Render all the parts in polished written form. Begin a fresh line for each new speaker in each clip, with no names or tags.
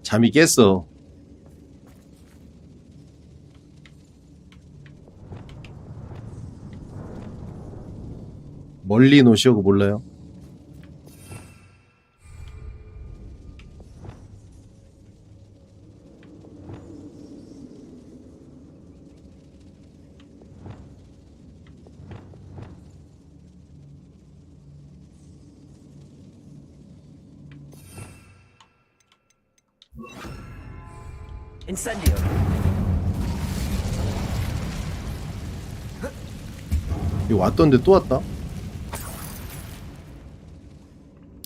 잠이 깼어. 멀리 놓으시고 몰라요?
인센디오.
여기 왔던데 또 왔다?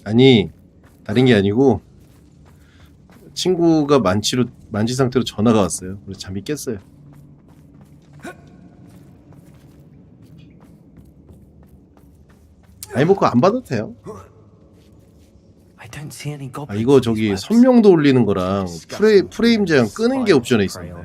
아니 다른 게 아니고 친구가 만취 상태로 전화가 왔어요. 그래서 잠이 깼어요. 아니 뭐 그거 안 받아도 돼요. 아 이거 저기 선명도 올리는 거랑 프레임 제한 끄는 게 옵션에 있습니다.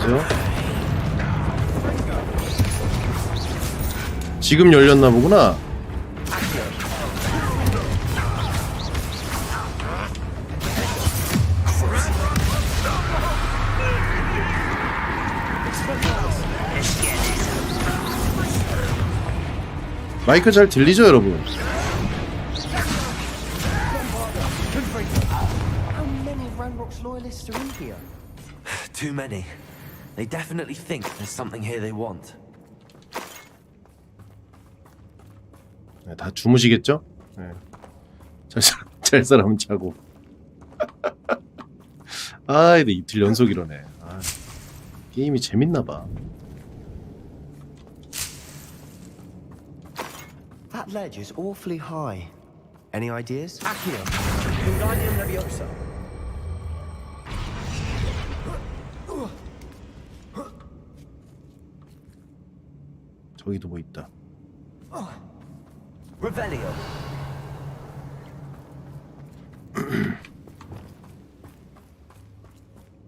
보세요. 지금 열렸나 보구나. 마이크 잘 들리죠, 여러분?
Too many. They definitely think there's something here they want.
네, 다 주무시겠죠? 네. 잘 사람은 자고. 아, 근데 이틀 연속 이러네. 아, 게임이 재밌나봐.
That ledge is awfully high. Any ideas?
Accio. Wingardium Leviosa.
저기도 뭐 있다.
Revelio.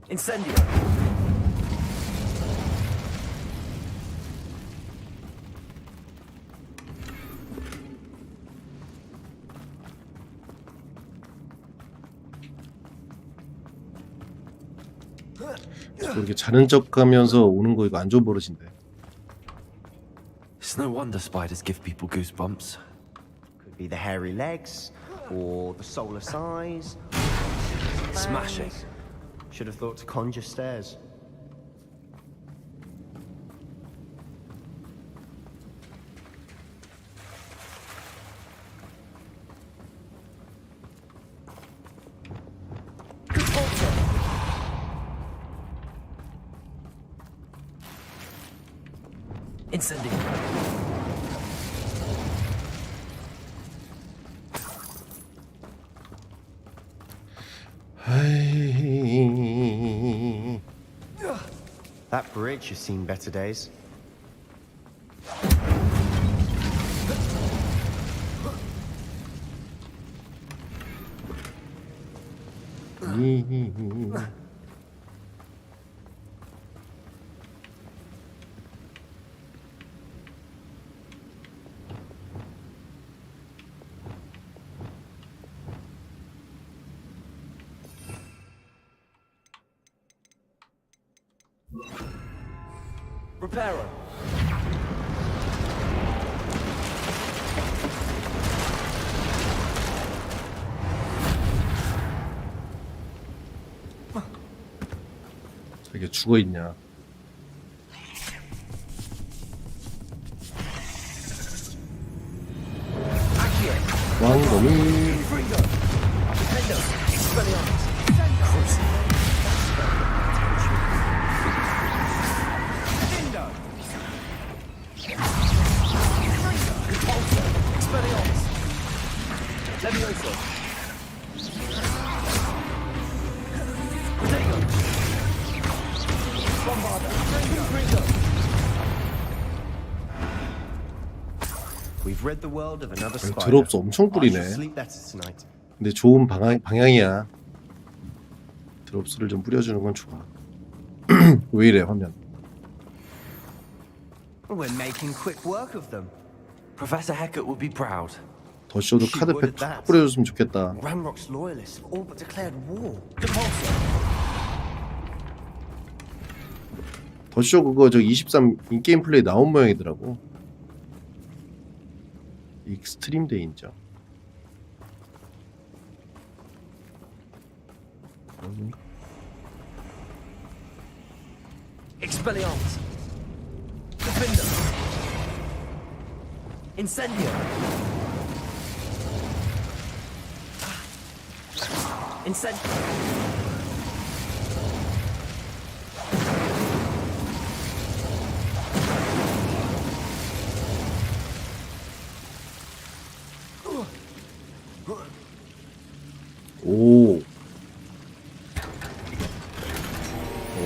Incendio.
이렇게 자는 척하면서 오는 거 이거 안 좋은 버릇인데.
It's no wonder spiders give people goosebumps.
Could be the hairy legs, or the soulless eyes.
Smashing.
Should have thought to conjure stairs.
Incendio.
That bridge has seen better days.
Reparo.
저게 죽어 있냐? 왕검이
We've rid the world of another spider.
드롭스 엄청
I
뿌리네.
shall sleep better tonight.
근데 좋은 방향이야. 드롭스를 좀 뿌려주는 건 좋아. 왜 이래 화면.
We're making quick work of them.
Professor Heckett would be proud.
더쇼도 카드팩 툭 뿌려줬으면 좋겠다.
Ranrock's loyalists have all but declared war.
더쇼 그거 저 23 인게임 플레이 나온 모양이더라고. 익스트림 데인저.
Expelliarmus. Defender. Incendio. Incendio.
오.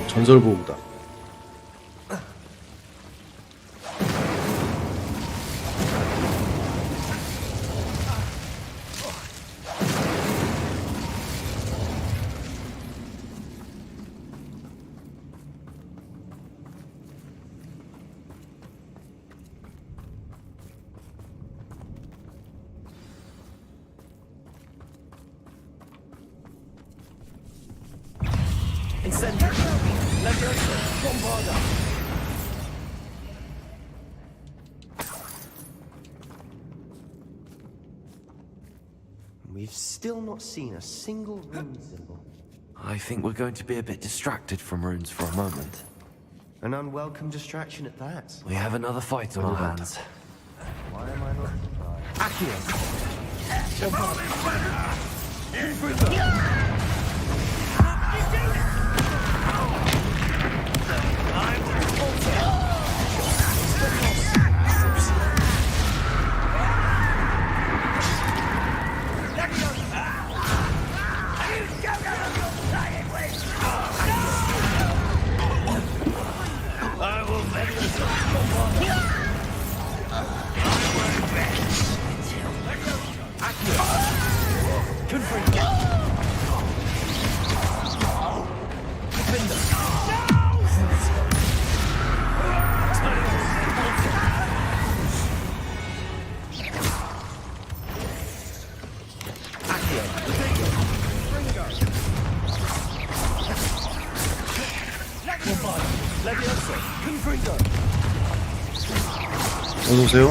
전설보호다.
Incendio. Leviosa. Bombarda.
We've still not seen a single rune symbol.
I think we're going to be a bit distracted from runes for a moment.
An unwelcome distraction at that.
We have another fight on our hands.
Why am I not surprised?
Accio.
어서오세요.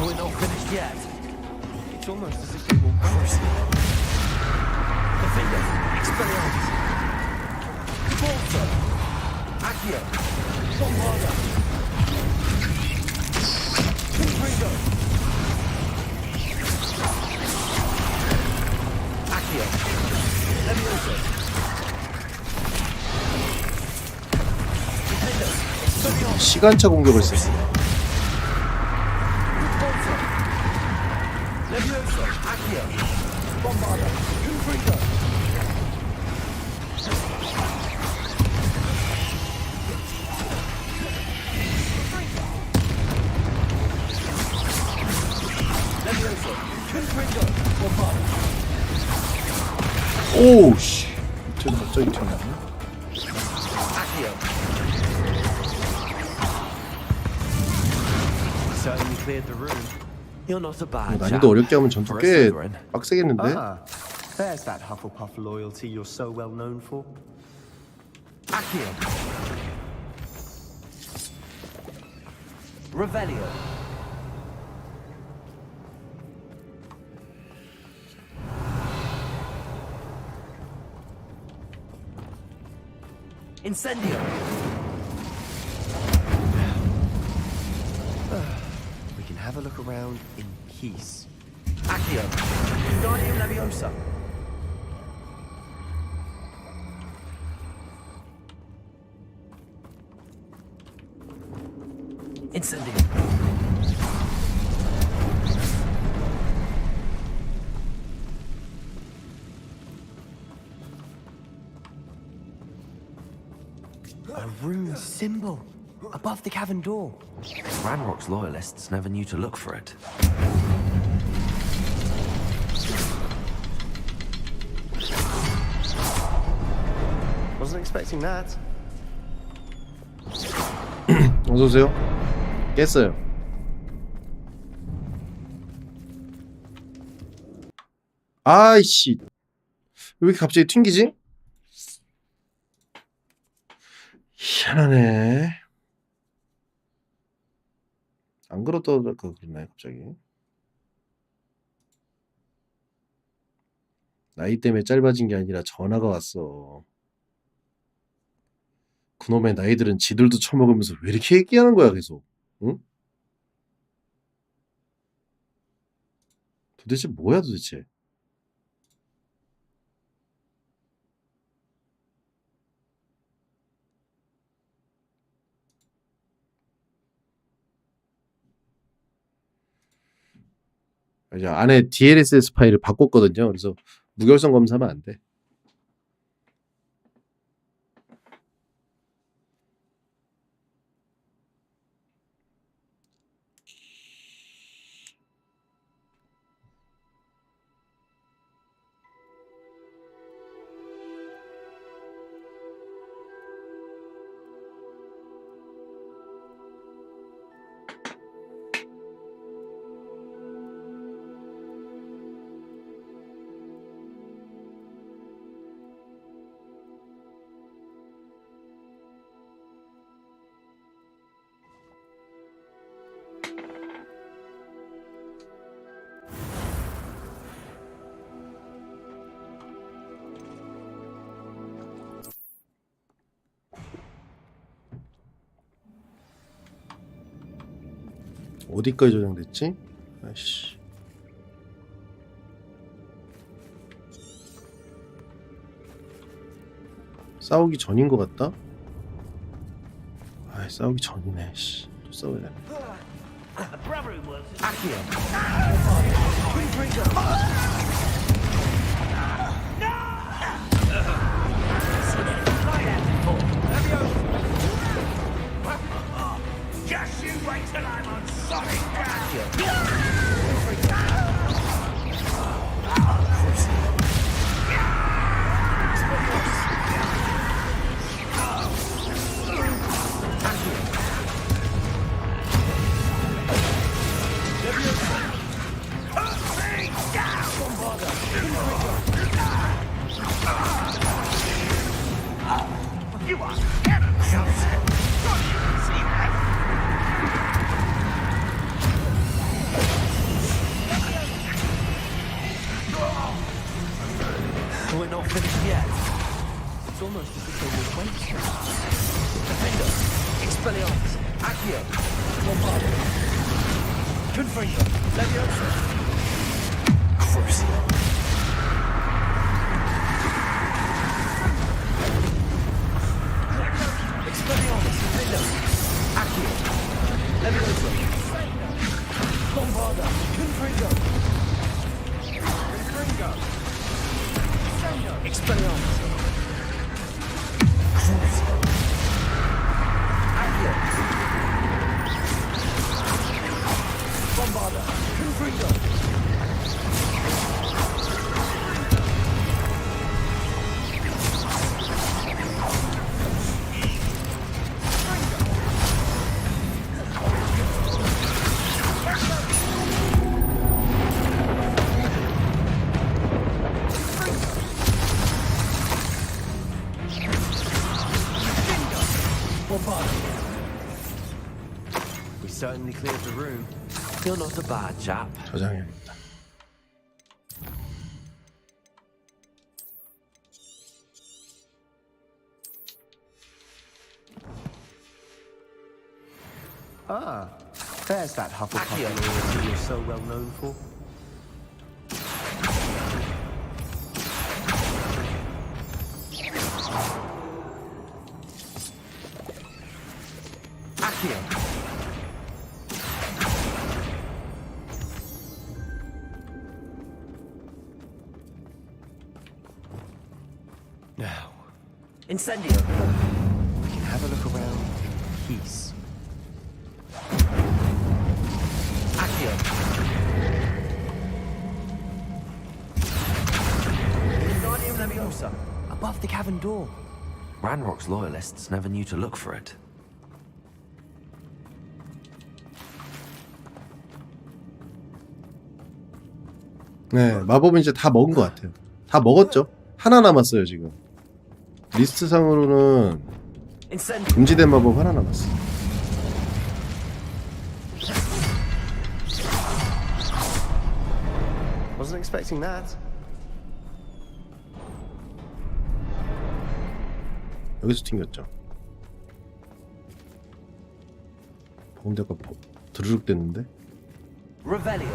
We're not finished yet.
It's almost as if they will burst.
Defender. Expelliarmus. Volta. Accio. Bombarda. Confringo. Accio. Leviosa. Defender. Expelliarmus.
시간차 공격을 썼어.
Volta. Leviosa. Accio. Bombarda. Confringo. Leviosa. Confringo. Bombarda.
오우 씨. 쟤는 갑자기 튀어나오네.
Accio.
Certainly cleared the room.
You're not a bad
난이도
chap.
어렵게 하면 전투
For a
꽤
Slytherin.
빡세겠는데?
Ah, there's that Hufflepuff loyalty you're so well known for.
Accio. Revelio. Incendio.
We can have a look around in peace.
Accio. Guardian Leviosa. Incendio.
A rune symbol above the cavern door.
Ranrock's loyalists never knew to look for it.
Wasn't expecting that.
어서 오세요. 깼어요. 아이씨. 왜 이렇게 갑자기 튕기지? 희한하네. 안 그렇다고 그러나요, 갑자기? 나이 때문에 짧아진 게 아니라 전화가 왔어. 그놈의 나이들은 지들도 처먹으면서 왜 이렇게 얘기하는 거야, 계속? 응? 도대체 뭐야, 도대체? 이제 안에 DLSS 파일을 바꿨거든요. 그래서 무결성 검사하면 안 돼. 어디까지 저장됐지? 아이씨. 싸우기 전인 것 같다? 아이, 싸우기 전이네. 씨. 또 싸워야 되네.
Just you wait till I'm on solid ground. You are
We're not finished yet. It's almost as if they were waiting. Defender, Expelliarmus, Accio, Bombardo, Confringo, Leviosa, Crucio. Expelliarmus, Defender, Accio, Leviosa, Bombardo, Confringo, Expelliarmus, Crucio, Accio, Bombardo, Confringo. We certainly cleared the room. You're not a bad chap.
저장해야겠다.
Ah, there's that Hufflepuff
Accio.
loyalty you're so well known for.
Accio.
Now,
Incendio.
we can have a look around in peace.
Accio. Wingardium Leviosa.
Above the cavern door.
Ranrock's loyalists never knew to look for it.
네, 마법은 이제 다 먹은 것 같아요. 다 먹었죠. 하나 남았어요 지금. 리스트 상으로는 금지된 마법 하나 남았어.
Wasn't expecting that.
여기서 튕겼죠. 보험대가 드르륵 됐는데.
Revelio.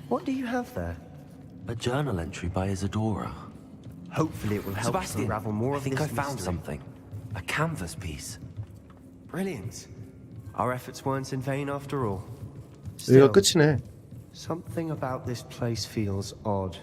What do you have there?
A journal entry by Isadora.
Hopefully it will help us
Sebastian,
unravel more
I
of
think
this
I found
mystery.
something. A canvas piece.
Brilliant. Our efforts weren't in vain after all.
여기가
Still,
끝이네.
something about this place feels odd.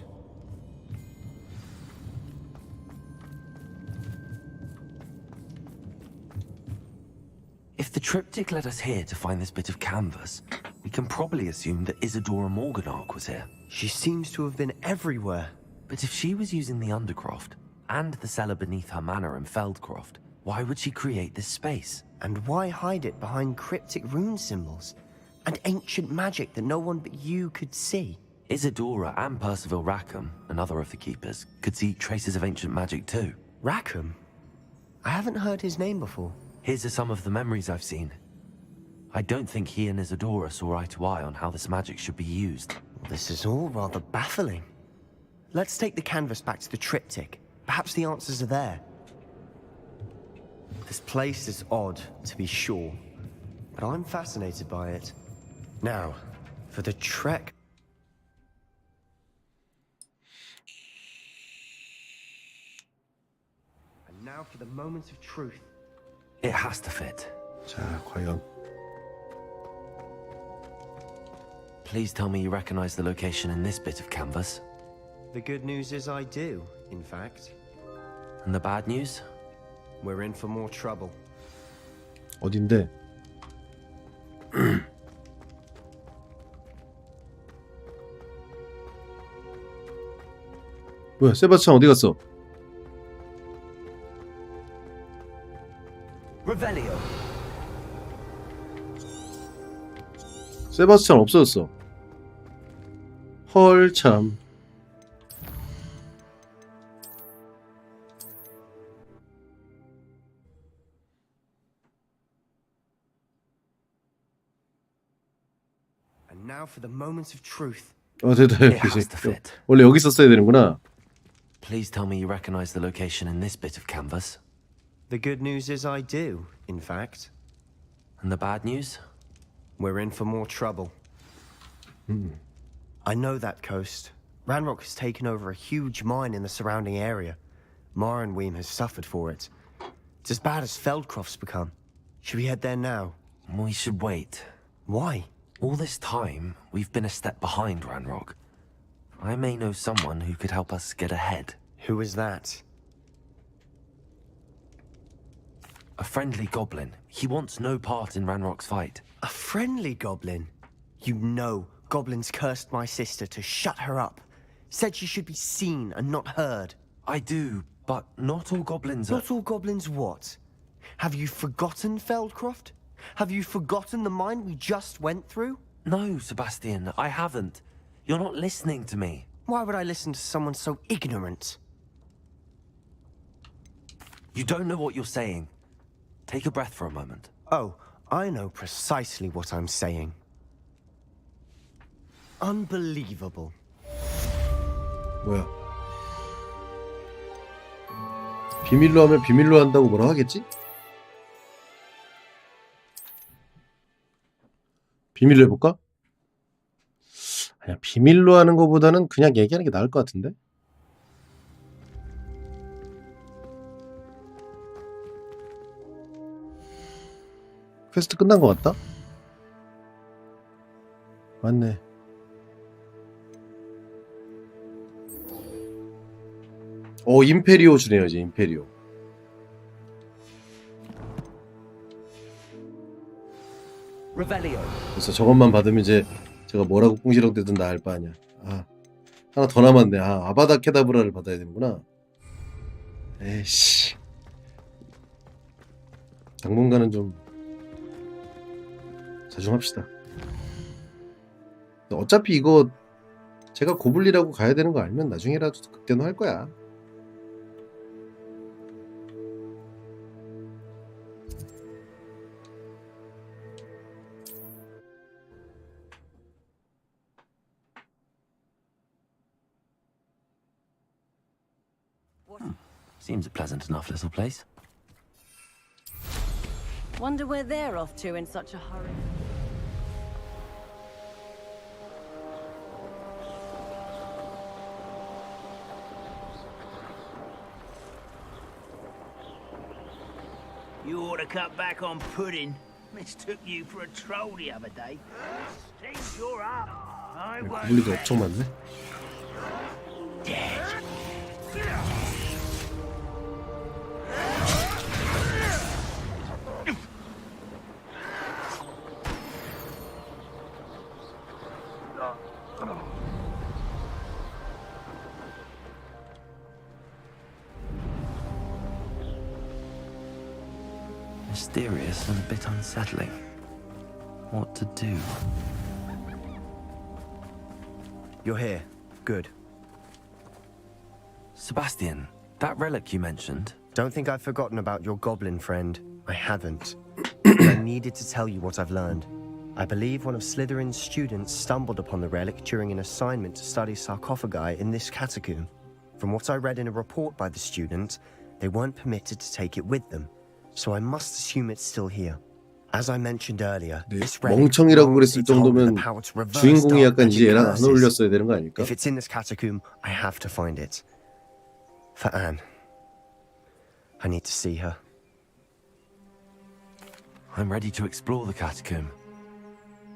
If the triptych led us here to find this bit of canvas, we can probably assume that Isadora Morganark was here.
She seems to have been everywhere.
But if she was using the Undercroft, and the cellar beneath her manor in Feldcroft, why would she create this space?
And why hide it behind cryptic rune symbols? And ancient magic that no one but you could see?
Isadora and Percival Rackham, another of the keepers, could see traces of ancient magic too.
Rackham? I haven't heard his name before.
Here's are some of the memories I've seen. I don't think he and Isadora saw eye to eye on how this magic should be used.
This is all rather baffling. Let's take the canvas back to the triptych. Perhaps the answers are there. This place is odd, to be sure, but I'm fascinated by it. Now, for the trek. And now for the moment of truth.
It has to fit.
자, 과연
Please tell me you recognize the location in this bit of canvas.
The good news is I do, in fact.
And the bad news?
We're in for more trouble.
어딘데? 뭐야, 세바스찬 어디 갔어?
Revelio.
세바스찬 없어졌어. 헐 참.
And now for the moment of truth.
됐다.
It has to fit.
원래 여기 있었어야 되는구나.
Please tell me you recognize the location in this bit of canvas.
The good news is I do, in fact.
And the bad news?
We're in for more trouble. I know that coast. Ranrock has taken over a huge mine in the surrounding area. Marenweem has suffered for it. It's as bad as Feldcroft's become. Should we head there now?
We should wait.
Why?
All this time, we've been a step behind Ranrock. I may know someone who could help us get ahead.
Who is that?
A friendly goblin. He wants no part in Ranrock's fight.
A friendly goblin? You know, goblins cursed my sister to shut her up. Said she should be seen and not heard.
I do, but not all goblins are...
Not all goblins what? Have you forgotten Feldcroft? Have you forgotten the mine we just went through?
No, Sebastian, I haven't. You're not listening to me.
Why would I listen to someone so ignorant?
You don't know what you're saying. Take a breath for a moment.
Oh, I know precisely what I'm saying. Unbelievable.
뭐야? 비밀로 하면 비밀로 한다고 뭐라 하겠지? 비밀로 해볼까? 아니야, 비밀로 하는 것보다는 그냥 얘기하는 게 나을 것 같은데? 퀘스트 끝난 것 같다? 맞네. 임페리오 주네요, 이제 임페리오.
Revelio.
그래서 저것만 받으면 이제 제가 뭐라고 꿍시렁대든 나 알 바 아니야. 아, 하나 더 남았네. 아, 아바다 케다브라를 받아야 되는구나. 에이씨. 당분간은 좀 자중합시다. 어차피 이거 제가 고블리라고 가야 되는 거 알면 나중에라도 극대노 할 거야.
Seems a pleasant enough little place.
Wonder where they're off to in such a hurry.
You ought to cut back on pudding. Mistook you for a troll the other day. Seems you're up. I won't
고블리가 엄청 많네.
Mysterious and a bit unsettling. What to do?
You're here. Good.
Sebastian, that relic you mentioned.
Don't think I've forgotten about your goblin friend. I haven't. But I needed to tell you what I've learned. I believe one of Slytherin's students stumbled upon the relic during an assignment to study sarcophagi in this catacomb. From what I read in a report by the student, they weren't permitted to take it with them. So I must assume it's still here. As I mentioned earlier, this relic
멍청이라고
holds
그랬을
its hold with
정도면
the power to reverse
주인공이
dark
약간
magic
이제 얘랑 안
curses.
어울렸어야 되는 거 아닐까?
If it's in this catacomb, I have to find it. For Anne. I need to see her.
I'm ready to explore the catacomb.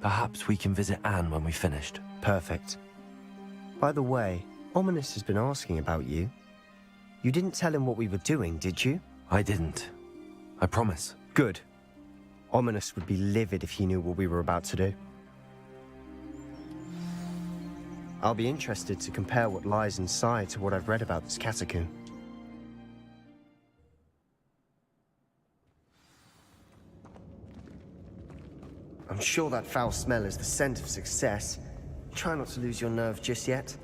Perhaps we can visit Anne when we've finished.
Perfect. By the way, Ominous has been asking about you. You didn't tell him what we were doing, did you?
I didn't. I promise.
Good. Ominous would be livid if he knew what we were about to do. I'll be interested to compare what lies inside to what I've read about this catacomb. I'm sure that foul smell is the scent of success. Try not to lose your nerve just yet.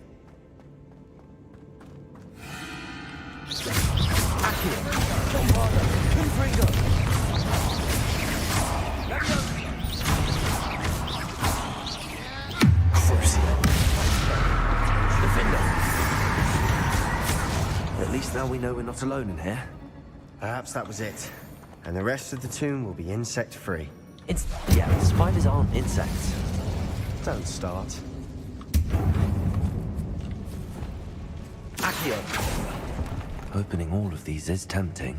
At least now we know we're not alone in here.
Perhaps that was it. And the rest of the tomb will be insect-free.
Yeah, spiders aren't insects.
Don't start.
Accio! Opening all of these is tempting.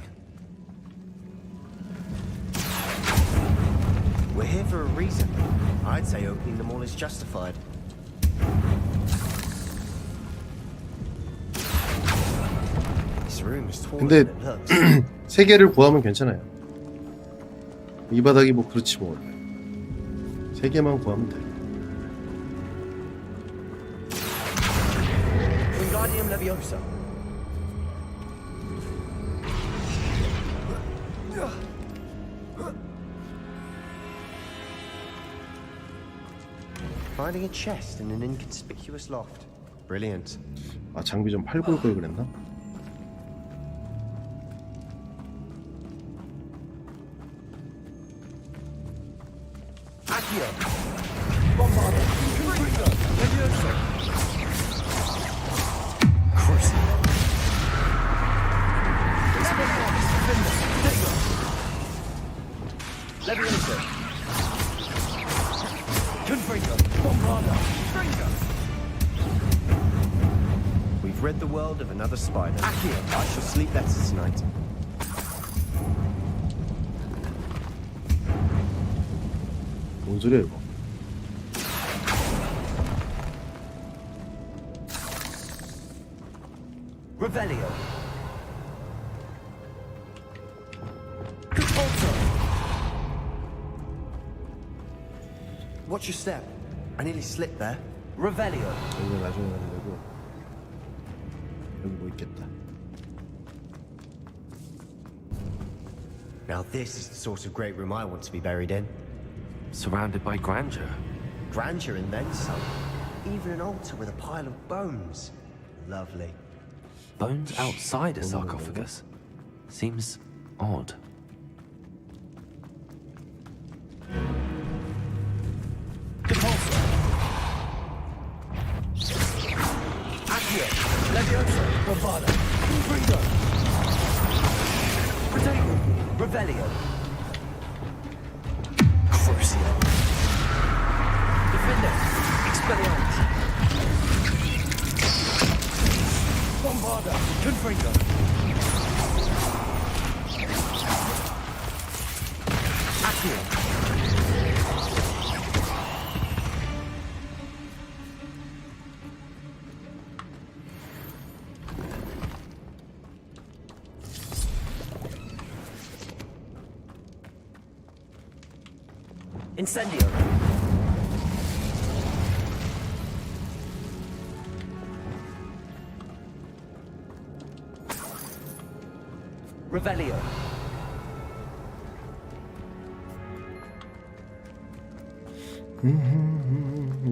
We're here for a reason. I'd say opening them all is justified. This room is taller
근데
than it looks.
세 개를 구하면 괜찮아요. 이 바닥이 뭐 그렇지 뭐. 세 개만 구하면 돼.
Wingardium Leviosa. Finding a chest in an inconspicuous loft. Brilliant.
아, 장비 좀 팔고 올 걸 그랬나?
We've rid the world of another spider. I shall sleep better tonight.
뭔 소리야 이거?
Revelio.
Watch your step. I nearly slipped there.
Revelio.
이거 나중에 하는 거고. 여기 뭐 있겠다.
Now this is the sort of great room I want to be buried in.
Surrounded by grandeur.
Grandeur and then some. Even an altar with a pile of bones. Lovely.
Bones outside a sarcophagus. Seems odd.
Revelio. Crucio. Defender. Expelliarmus. Bombarda. Confringo. Accio. Incendio. Revelio.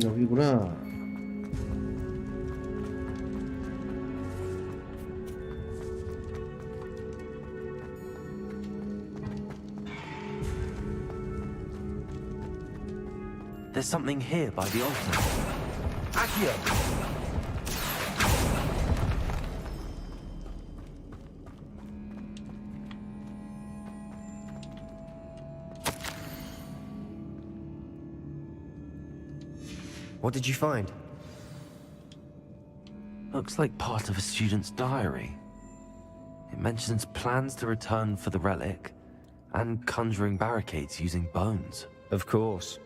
여기구나.
There's something here by the altar.
Accio. What did you find?
Looks like part of a student's diary. It mentions plans to return for the relic and conjuring barricades using bones.
Of course.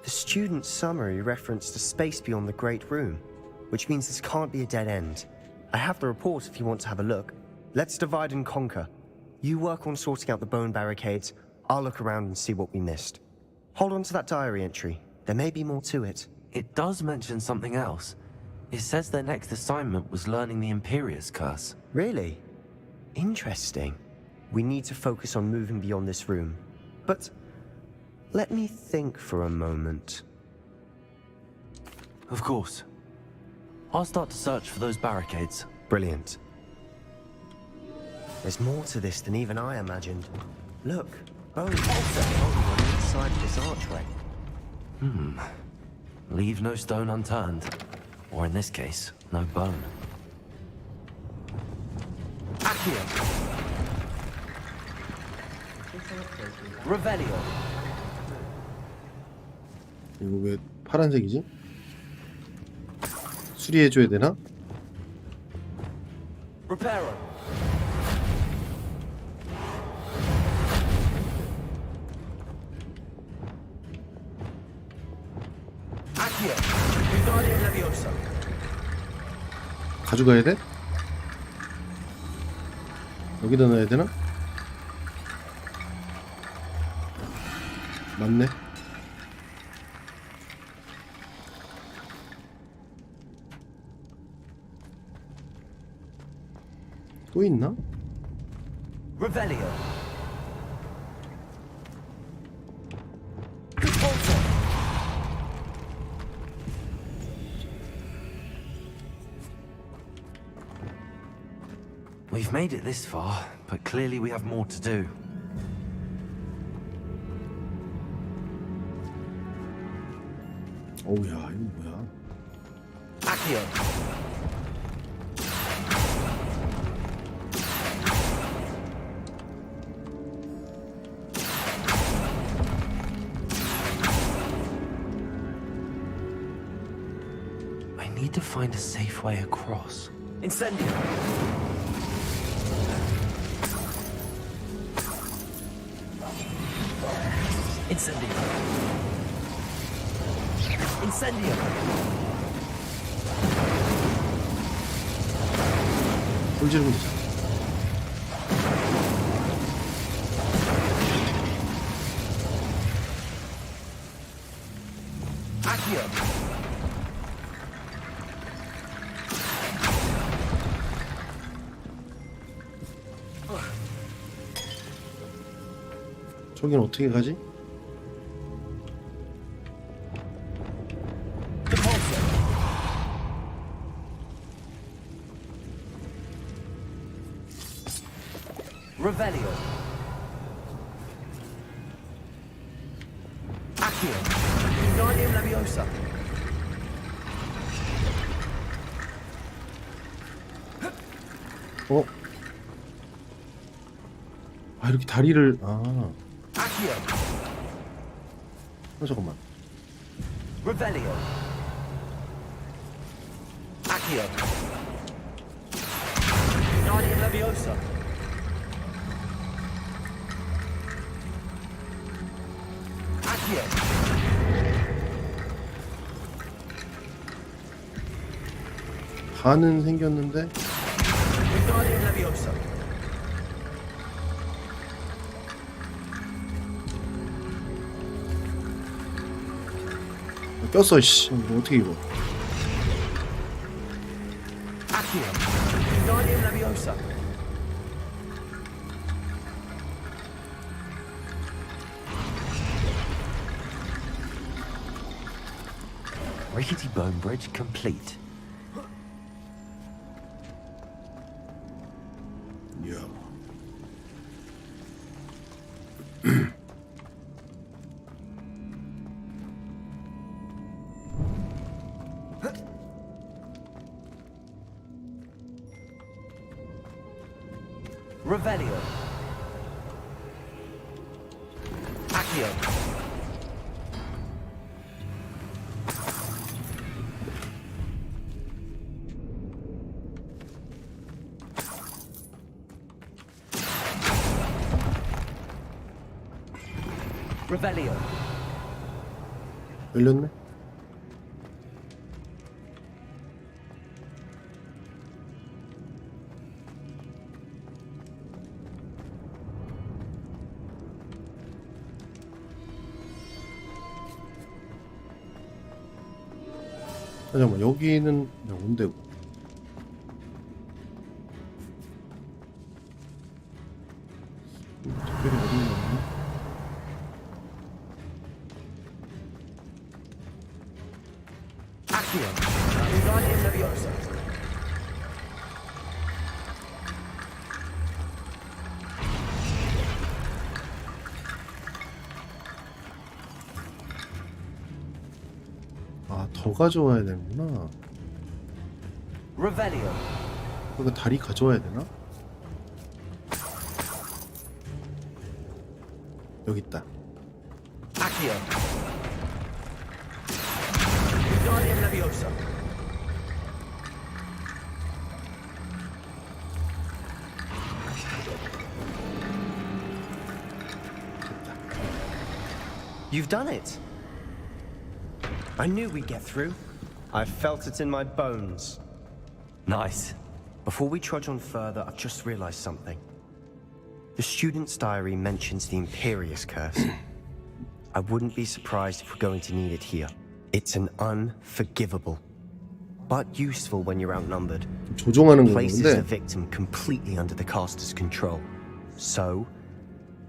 The student's summary referenced a space beyond the Great Room, which means this can't be a dead end. I have the report if you want to have a look. Let's divide and conquer. You work on sorting out the bone barricades, I'll look around and see what we missed. Hold on to that diary entry. There may be more to it.
It does mention something else. It says their next assignment was learning the Imperius Curse.
Really? Interesting. We need to focus on moving beyond this room. But let me think for a moment.
Of course. I'll start to search for those barricades.
Brilliant. There's more to this than even I imagined. Look, bones also holding on the inside of this archway.
Leave no stone unturned. Or in this case, no bone.
Accio. Revelio.
이거 왜 파란색이지? 수리해줘야 되나?
Reparo. Accio. Wingardium Leviosa.
가져가야 돼? 여기다 넣어야 되나? 맞네. 또 있나?
Revelio.
We've made it this far, but clearly we have more to do.
어우야, 이거 뭐야?
Accio.
I need to find a safe way across.
Incendio. Incendio. Incendio.
돌 지르면 되잖아.
Accio.
저긴 어떻게 가지?
Revelio. Accio. Wingardium Leviosa.
어? 아 이렇게 다리를 아
Accio.
잠깐만.
Revelio. Accio. Wingardium Leviosa. Accio.
반은 생겼는데
Wingardium Leviosa.
꼈어 씨. 이거 어떻게 이거?
Accio. Wingardium Leviosa.
Rickety bone bridge complete.
이야.
Revelio. Accio. Revelio.
열렸네? 잠깐만 여기는 그냥 온대고 특별히 어딘가 없나?
Accio. Wingardium Leviosa.
아, 더 가져와야 되는구나.
Revelio.
그러니까 다리 가져와야 되나? 여기 있다.
Accio. Wingardium Leviosa.
You've done it! I knew we'd get through. I felt it in my bones.
Nice.
Before we trudge on further, I've just realized something. The student's diary mentions the Imperious Curse. I wouldn't be surprised if we're going to need it here. It's an unforgivable, but useful when you're outnumbered.
조종하는 거
Places the
같은데.
victim completely under the caster's control. So,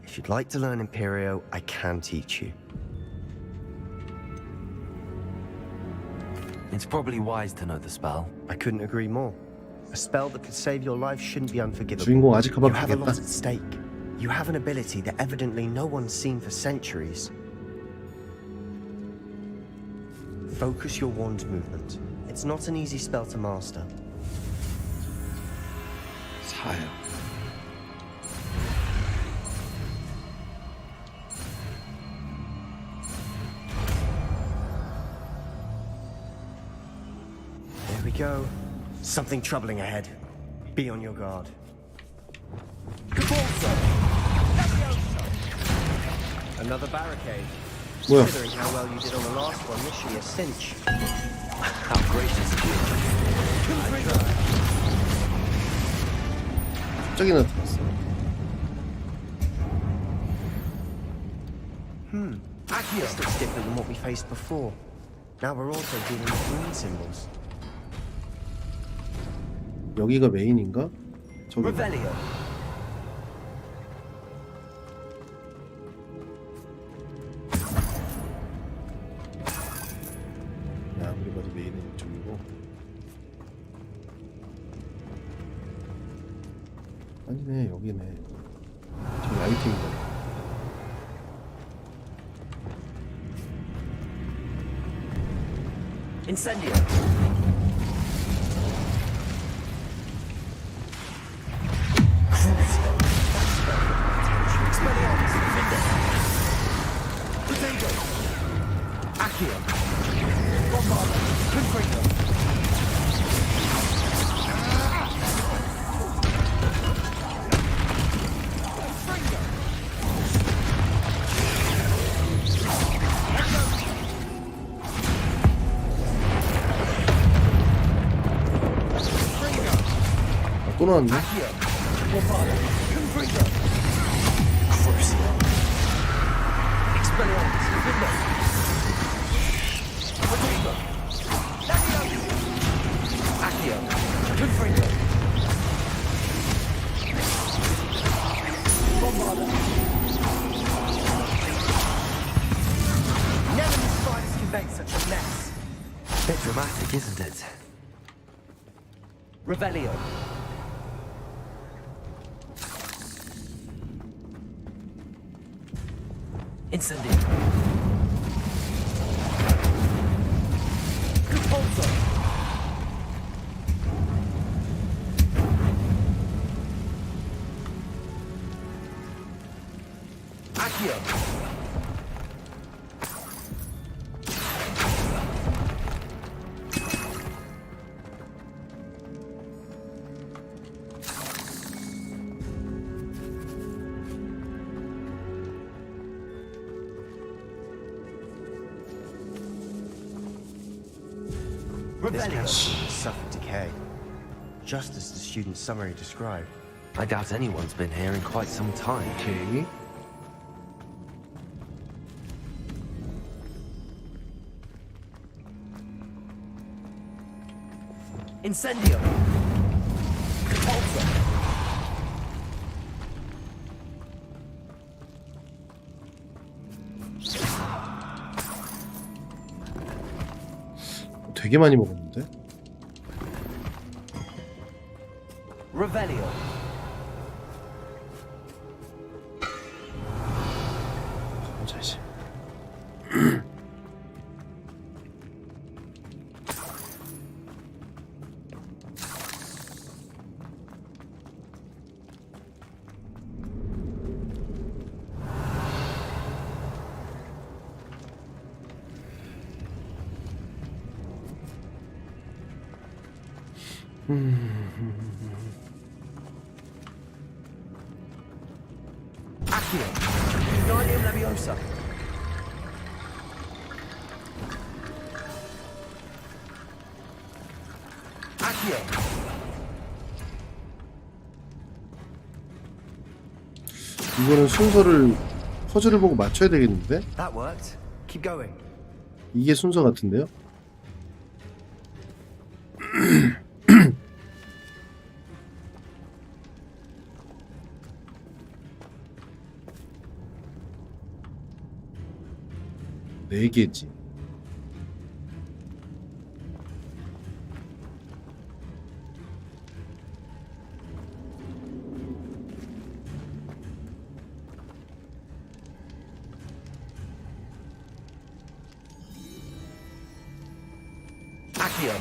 if you'd like to learn Imperio, I can teach you.
It's probably wise to know the spell.
I couldn't agree more. A spell that could save your life shouldn't be unforgivable.
주인공 아직
You have a lot
가봐야겠다.
at stake. You have an ability that evidently no one's seen for centuries. Focus your wand movement. It's not an easy spell to master.
사야.
There we go. Something troubling ahead. Be on your guard. Another barricade.
뭐야?
Considering how well you did on the last one, this should be a cinch.
How gracious of you.
갑자기 나타났어.
This looks different than what we faced before. Now we're also dealing with rune symbols.
여기가 메인인가? 저기.
Revelio.
아니네, 여기네. 저기 아이템이다.
Incendio.
아, 또 나왔네.
Bit dramatic, isn't it?
Revelio. Incendio. Repulsor. Accio.
This cannot suffered decay, just as the student's summary described.
I doubt anyone's been here in quite some time.
오케이.
Incendio. Repulsor.
되게 많이 먹었는데?
Revelio.
가보자 이제.
Accio. Guardian Leviosa. Accio.
이거는 순서를 퍼즐을 보고 맞춰야 되겠는데?
That worked. Keep going.
이게 순서 같은데요? 네 개지.
Accio.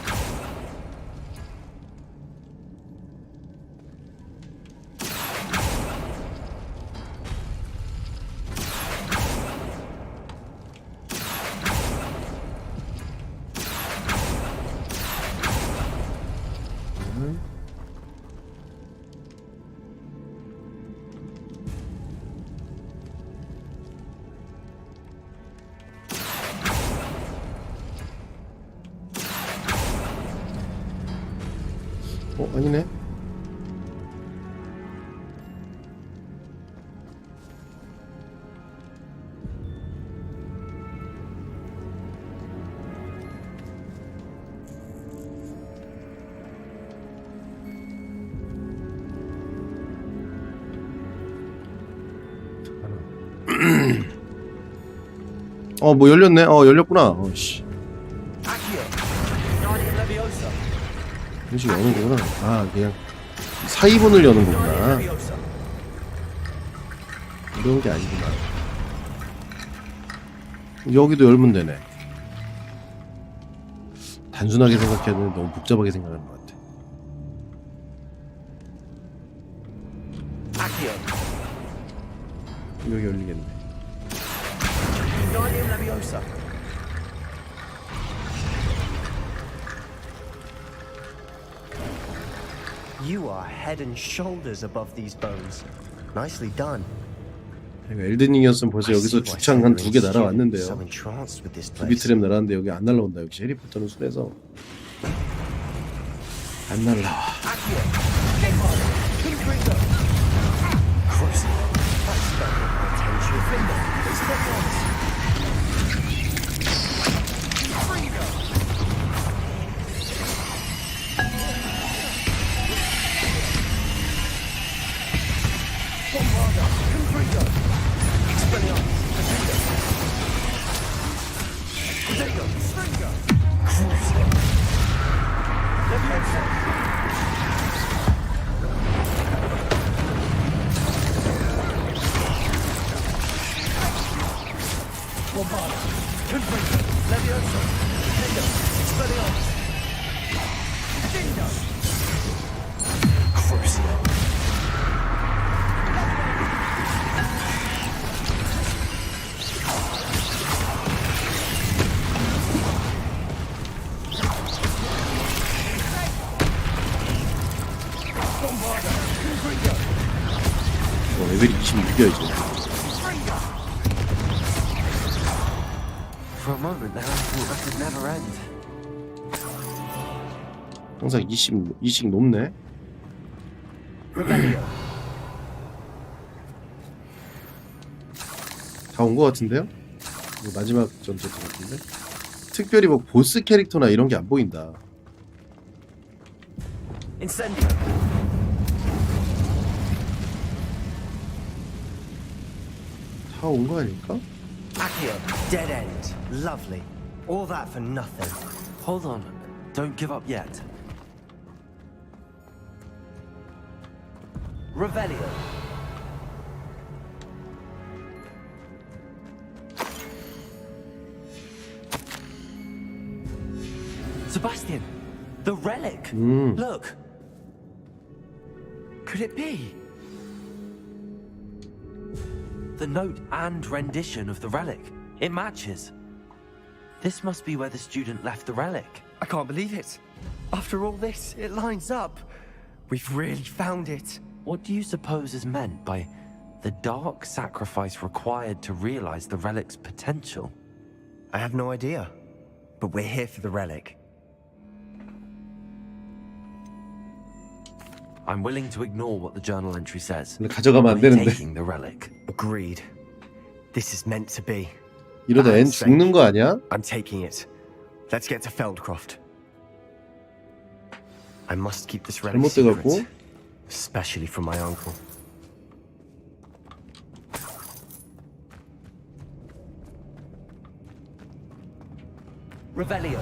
아니네. 뭐 열렸네. 열렸구나. 씨.
Accio. Guardian Leviosa.
이런 식으로 여는 거구나. 그냥 사이본을 여는 거구나. 어려운 게 아니구나. 여기도 열면 되네. 단순하게 생각해도 너무 복잡하게 생각하는 것 같아. 여기 열리겠네.
You are head and shoulders above these bones. Nicely done.
엘든링이었으면 벌써 여기서 주창 한 2개 날아왔는데요.
So entranced with this
두비
place.
트랩 날아왔는데 여기 안 날라온다. 역시 해리포터는 순해서 안 날라와. 레벨이 26이야 이제.
For a moment there, I thought that could never end.
항상 20씩 높네. 다 온 것 같은데요? 이거 마지막 전투 같은데? 특별히 뭐 보스 캐릭터나 이런 게 안 보인다. 다 온 거 아닐까?
Accio, dead end. Lovely. All that for nothing.
Hold on, don't give up yet.
Revelio.
Sebastian, the relic.
음.
Look. Could it be? The note and rendition of the relic. It matches. This must be where the student left the relic.
I can't believe it. After all this, it lines up. We've really found it.
What do you suppose is meant by the dark sacrifice required to realize the relic's potential?
I have no idea. But we're here for the relic.
I'm willing to ignore what the journal entry says.
근데 가져가면 안
We're
되는데.
taking the relic.
Agreed. This is meant to be.
이러다 앤 죽는 거 아니야?
I'm taking it. Let's get to Feldcroft. I must keep this relic
잘못돼갖고.
secret, especially from my uncle. Revelio.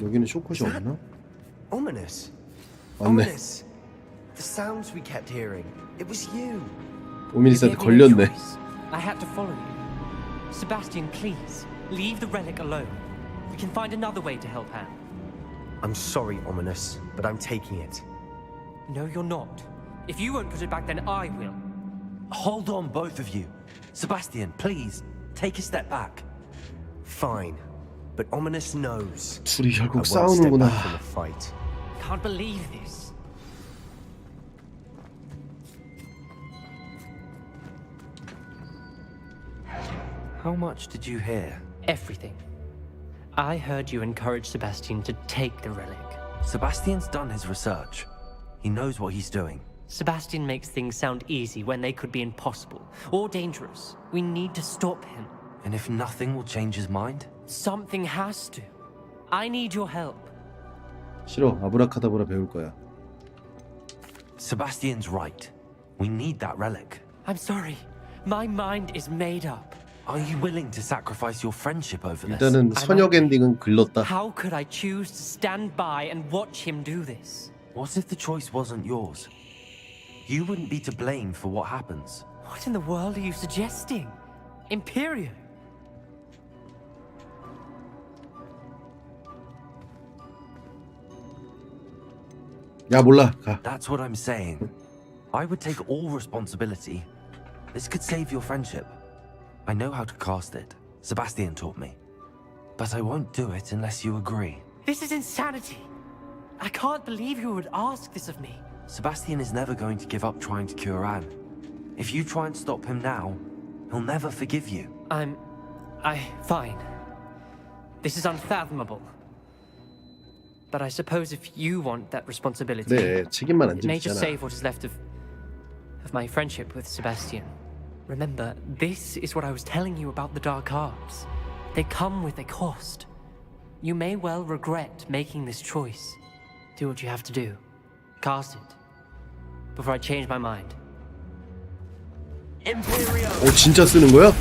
여기는 쇼컷이 없나?
Ominous.
맞네.
Ominous. The sounds we kept hearing. It was you.
오미니스한테 걸렸네.
I had to follow you. Sebastian, please, leave the relic alone. We can find another way to help Anne.
I'm sorry, Ominous, but I'm taking it.
No, you're not. If you won't put it back, then I will.
Hold on, both of you. Sebastian, please, take a step back.
Fine, but Ominous knows.
둘이
I
결국
won't step
싸우는구나.
back from the fight.
Can't believe this.
How much did you hear?
Everything. I heard you encourage Sebastian to take the relic.
Sebastian's done his research. He knows what he's doing.
Sebastian makes things sound easy when they could be impossible or dangerous. We need to stop him.
And if nothing will change his mind?
Something has to. I need your help.
싫어. 아브라카다브라 배울 거야.
Sebastian's right. We need that relic.
I'm sorry. My mind is made up.
Are you willing to sacrifice your friendship over this?
일단은 선역 엔딩은 글렀다.
How could I choose to stand by and watch him do this?
What if the choice wasn't yours? You wouldn't be to blame for what happens.
What in the world are you suggesting? Imperium?
야 몰라 가.
That's what I'm saying. I would take all responsibility. This could save your friendship. I know how to cast it. Sebastian taught me. But I won't do it unless you agree.
This is insanity. I can't believe you would ask this of me.
Sebastian is never going to give up trying to cure Anne. If you try and stop him now, he'll never forgive you.
Fine. This is unfathomable. But I suppose if you want that responsibility,
그래 책임만 안
it may just
지잖아.
save what is left of my friendship with Sebastian. Remember, this is what I was telling you about the dark arts. They come with a cost. You may well regret making this choice. Do what you have to do. Cast it. Before I change my mind.
Imperio!
진짜 쓰는 거야?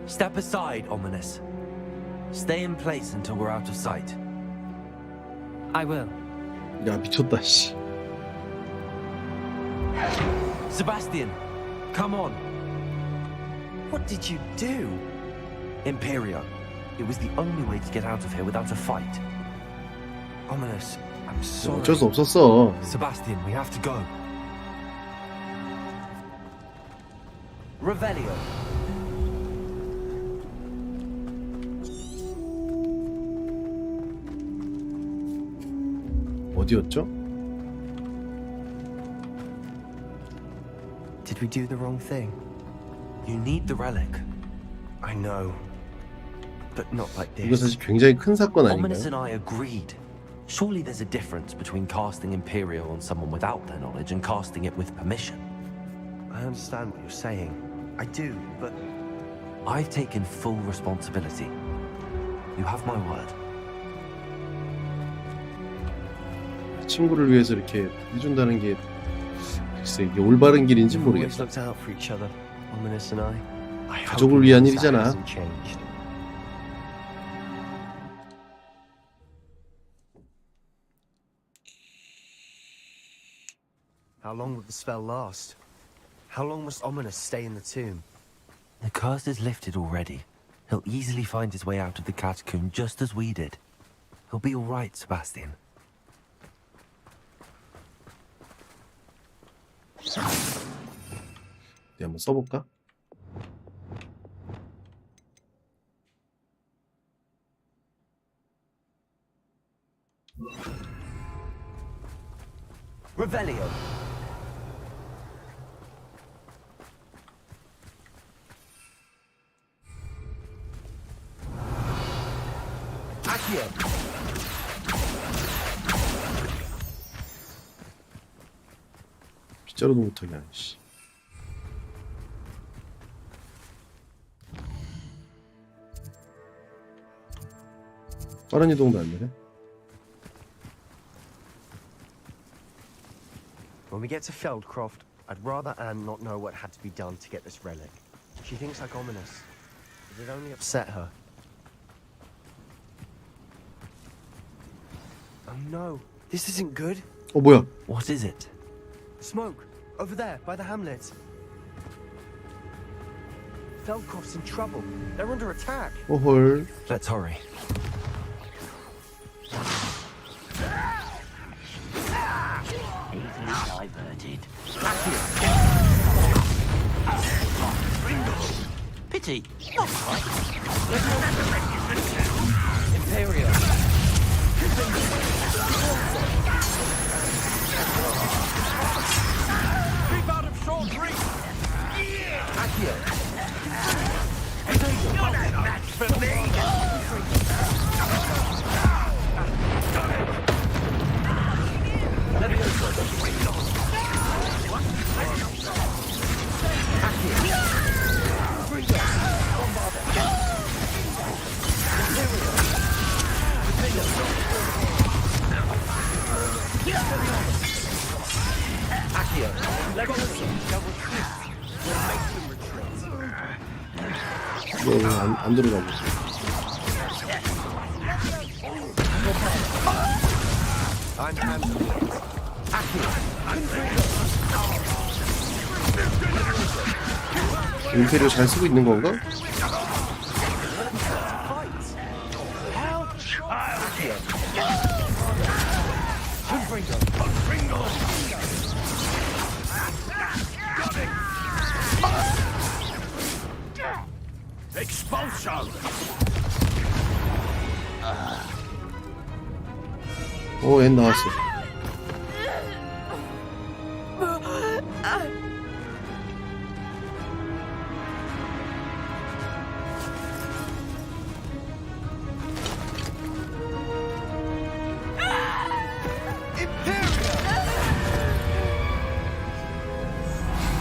Step aside, Ominous. Stay in place until we're out of sight.
I will.
야 미쳤다 씨.
Sebastian, come on. What did you do? Imperio. It was the only way to get out of here without a fight. Ominous, I'm sorry.
어쩔 수 없었어.
Sebastian, we have to go. Revelio.
어디였죠?
Did we do the wrong thing?
You need the relic.
I know. But not like
이거
this.
사실 굉장히 큰 사건
Ominous
아닌가요?
and I agreed. Surely there's a difference between casting Imperio on someone without their knowledge and casting it with permission.
I understand what you're saying. I do, but
I've taken full responsibility. You have my word.
친구를 위해서 이렇게 해준다는 게 글쎄 이게 올바른 길인지
we've always
모르겠다.
looked out for each other, Ominous and I hope
가족을 위한
that
일이잖아.
hasn't changed. How long will the spell last? How long must Ominous stay in the tomb?
The curse is lifted already. He'll easily find his way out of the catacomb just as we did. He'll be all right, Sebastian.
네, 한번 써볼까?
Revelio. Accio.
빗자루도 못하게 하네 씨. 빠른 이동도 안 되네.
When we get to Feldcroft, I'd rather Anne not know what had to be done to get this relic. She thinks like Ominous. It'd only upset her. Oh no, this isn't good.
뭐야?
What is it?
Smoke, over there, by the hamlet. Feldcroft's in trouble. They're under attack.
헐.
Let's hurry.
Easily diverted. Pity. Not quite.
Imperio.
Keep out of short reach.
Accio.
You're no match for me.
안 들어가고 있어.
I'm handling it.
임페리오 잘 쓰고 있는 건가?
Expulsion!
오, 앤 나왔어.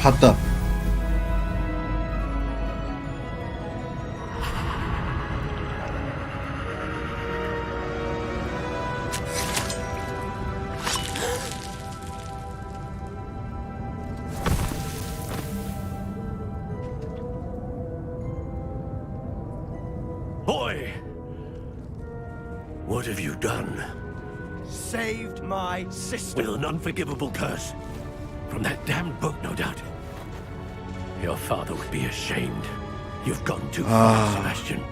봤다.
Boy! What have you done?
Saved my sister.
With an unforgivable curse. From that damned book, no doubt. Your father would be ashamed. You've gone too far, Sebastian.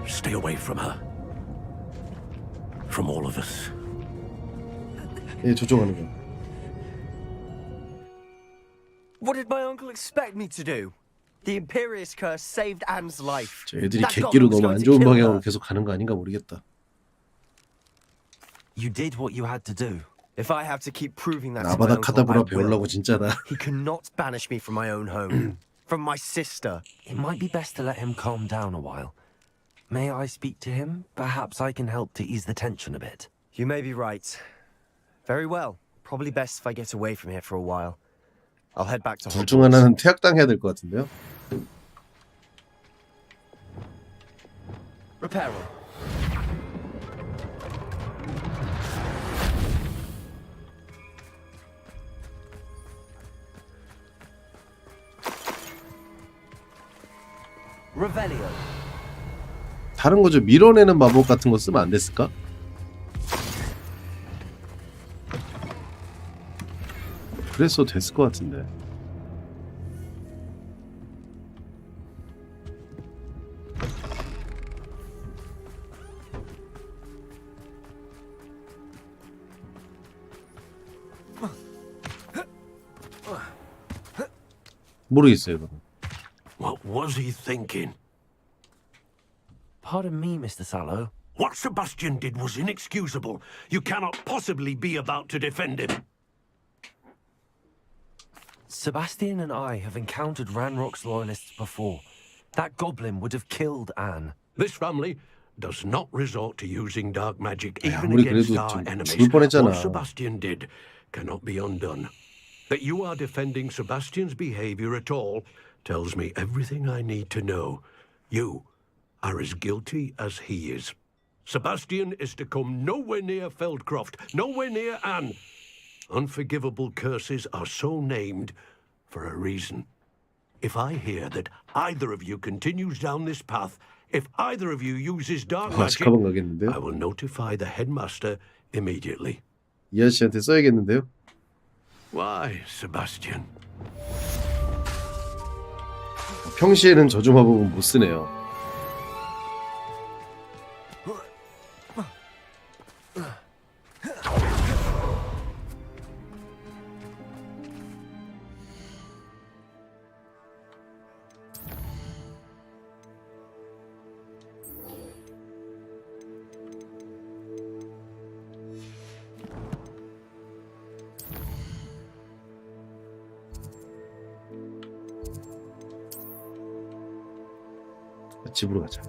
Stay away from her. From all of us.
얘 조종하는 거.
What did my uncle expect me to do? The Imperious curse saved Anne's life.
저 애들이
That
객기로
goblin's
너무 안
going to
좋은
kill
방향으로
her.
계속 가는 거 아닌가 모르겠다.
You did what you had to do.
If I have to keep proving that to my
아바다
uncle, I
카다브라
will.
배우려고 진짜다.
He cannot banish me from my own home. From my sister.
It might be best to let him calm down a while. May I speak to him? Perhaps I can help to ease the tension a bit.
You may be right. Very well. Probably best if I get away from here for a while. I'll head back to
둘 중
Hogwarts.
하나는 퇴학당해야 될 것 같은데요.
Reparo.
Revelio.
다른 거죠. 밀어내는 마법 같은 거 쓰면 안 됐을까? 그랬어도 됐을 것 같은데. 모르겠어요, 이거는.
What was he thinking?
Pardon me, Mr. Sallow.
What Sebastian did was inexcusable. You cannot possibly be about to defend him.
Sebastian and I have encountered Ranrock's loyalists before. That goblin would have killed Anne.
This family does not resort to using dark magic even
아무리
against
그래도
our
좀
enemies.
죽을 뻔했잖아.
What Sebastian did cannot be undone. That you are defending Sebastian's behavior at all tells me everything I need to know. You are as guilty as he is. Sebastian is to come nowhere near Feldcroft, nowhere near Anne. Unforgivable curses are so named for a reason. If I hear that either of you continues down this path, if either of you uses dark magic,
아스카반 가겠는데요?
I will notify the headmaster immediately.
이 아저씨한테 써야겠는데요?
Why, Sebastian?
평시에는 저주 마법은 못 쓰네요. 집으로 가자.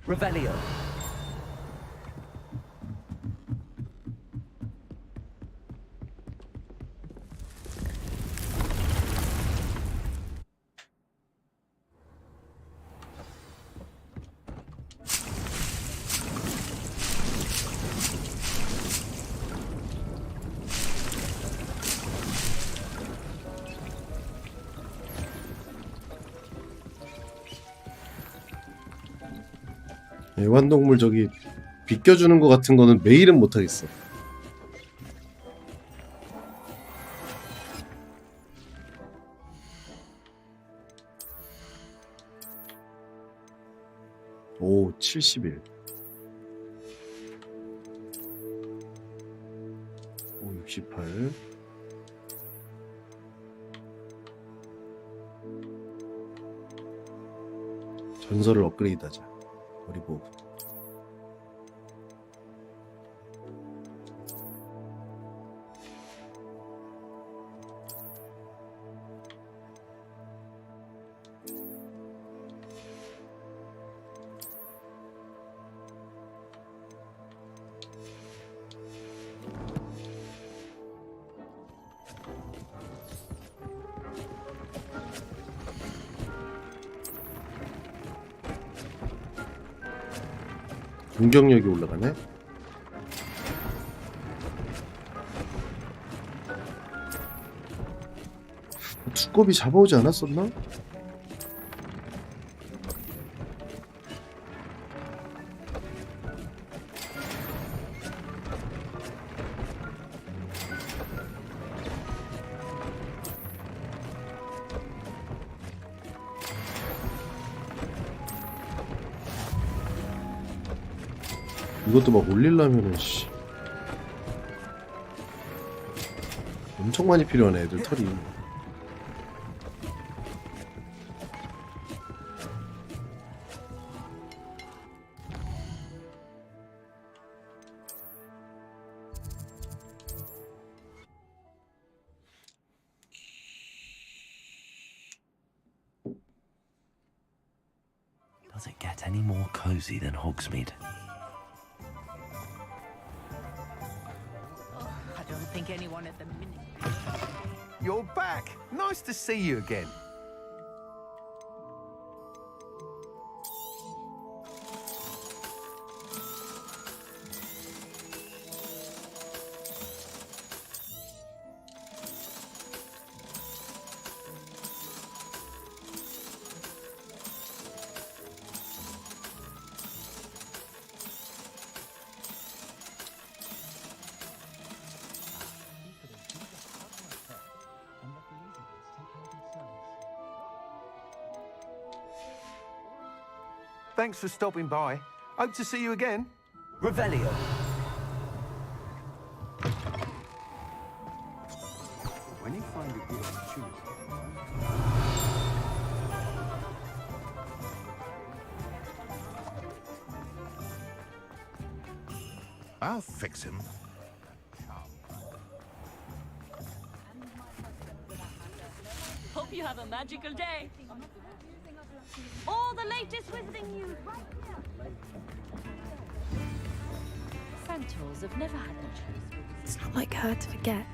Revelio.
애완동물 저기 비껴주는 거 같은 거는 매일은 못하겠어. 오, 70일. 오, 68. 전설을 업그레이드하자. 그리고 공격력이 올라가네. 두꺼비 잡아오지 않았었나? 이것도 막 올리려면은 씨 엄청 많이 필요하네 애들 털이.
Does it get any more cozy than Hogsmeade?
I don't think anyone at the minute.
You're back. Nice to see you again. Thanks for stopping by. Hope to see you again.
Revelio.
When you find a good opportunity.
I'll fix him.
Hope you have a magical day. All the latest wizarding news right here. Centaurs have never had a choice.
It's not like her to forget.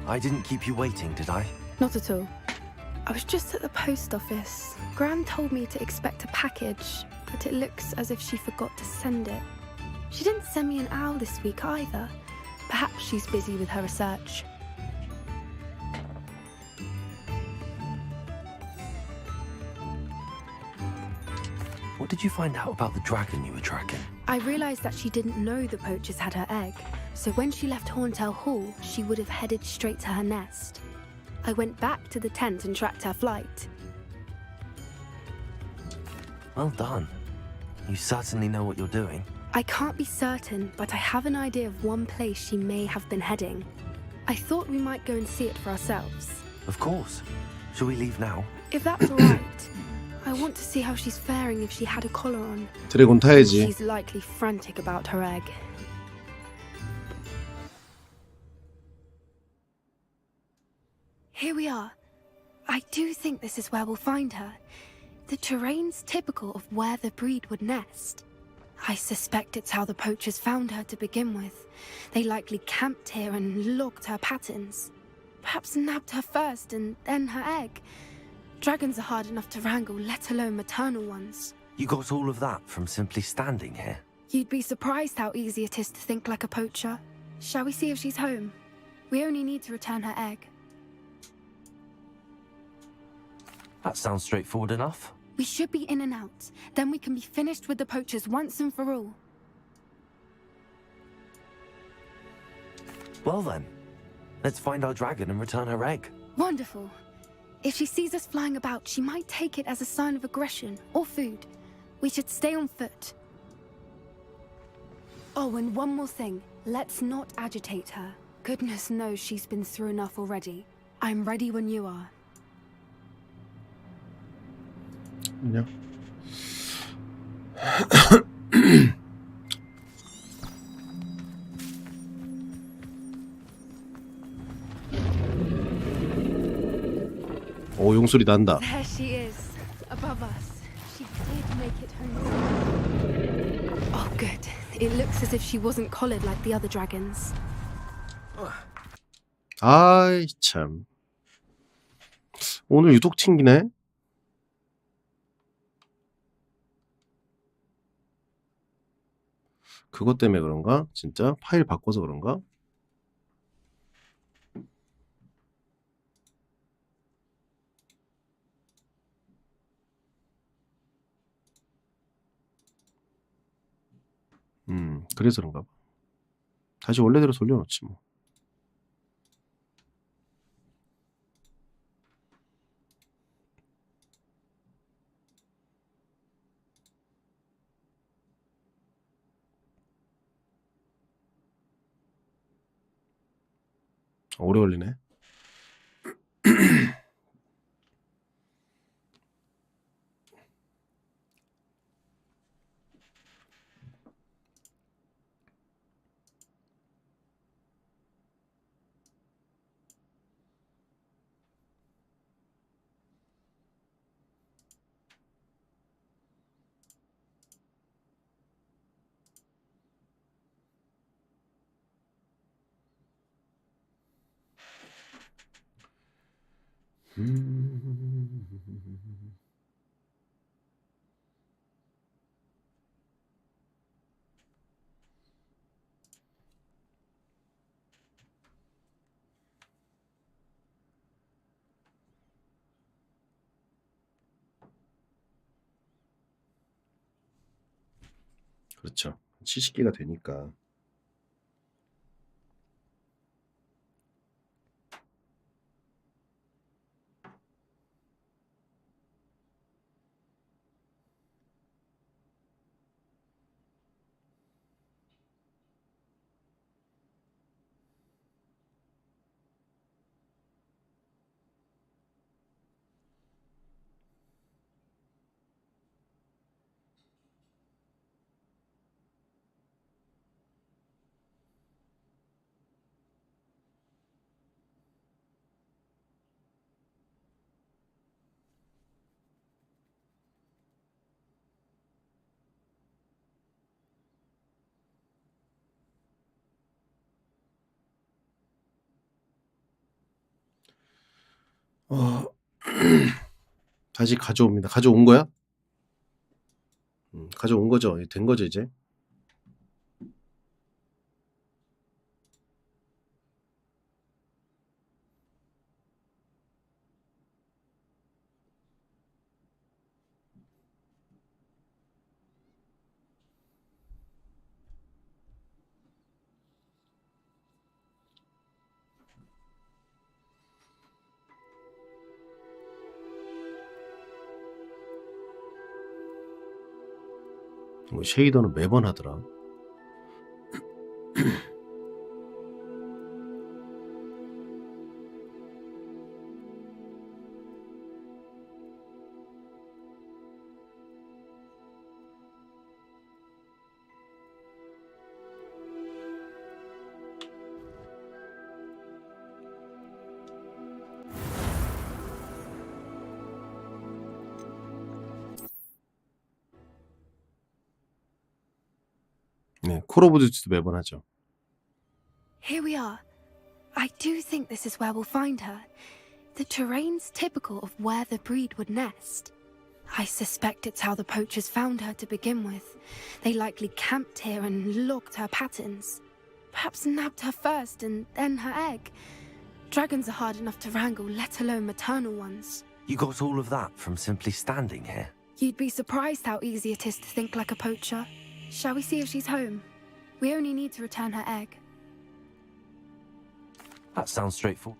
I didn't keep you waiting, did I?
Not at all. I was just at the post office. Gran told me to expect a package, but it looks as if she forgot to send it. She didn't send me an owl this week either. Perhaps she's busy with her research.
What did you find out about the dragon you were tracking?
I realised that she didn't know the poachers had her egg, so when she left Horntail Hall, she would have headed straight to her nest. I went back to the tent and tracked her flight.
Well done. You certainly know what you're doing.
I can't be certain, but I have an idea of one place she may have been heading. I thought we might go and see it for ourselves.
Of course. Shall we leave now?
If that's alright. I want to see how she's faring if she had a collar on.
드래곤 타야지.
She's likely frantic about her egg. Here we are. I do think this is where we'll find her. The terrain's typical of where the breed would nest. I suspect it's how the poachers found her to begin with. They likely camped here and logged her patterns. Perhaps nabbed her first and then her egg. Dragons are hard enough to wrangle, let alone maternal ones.
You got all of that from simply standing here?
You'd be surprised how easy it is to think like a poacher. Shall we see if she's home? We only need to return her egg.
That sounds straightforward enough.
We should be in and out. Then we can be finished with the poachers once and for all.
Well then, let's find our dragon and return her egg.
Wonderful. If she sees us flying about, she might take it as a sign of aggression or food. We should stay on foot. Oh, and one more thing. Let's not agitate her. Goodness knows she's been through enough already. I'm ready when you are.
그냥 오 용소리 난다.
There she is, above us. She did make it home. Oh, good. It looks as if she wasn't collared like the other dragons.
아이 참 오늘 유독 튕기네. 그것 때문에 그런가? 진짜 파일 바꿔서 그런가? 그래서 그런가 봐. 다시 원래대로 돌려놓지 뭐. 오래 걸리네. 그렇죠. 70개가 되니까. 다시 가져옵니다. 가져온 거야? 가져온 거죠. 된 거죠 이제. 뭐 쉐이더는 매번 하더라. 네, 콜 오브 듀티도 매번 하죠.
Here we are. I do think this is where we'll find her. The terrain's typical of where the breed would nest. I suspect it's how the poachers found her to begin with. They likely camped here and logged her patterns. Perhaps nabbed her first and then her egg. Dragons are hard enough to wrangle, let alone maternal ones.
You got all of that from simply standing here?
You'd be surprised how easy it is to think like a poacher. Shall we see if she's home? We only need to return her egg.
That sounds straightforward.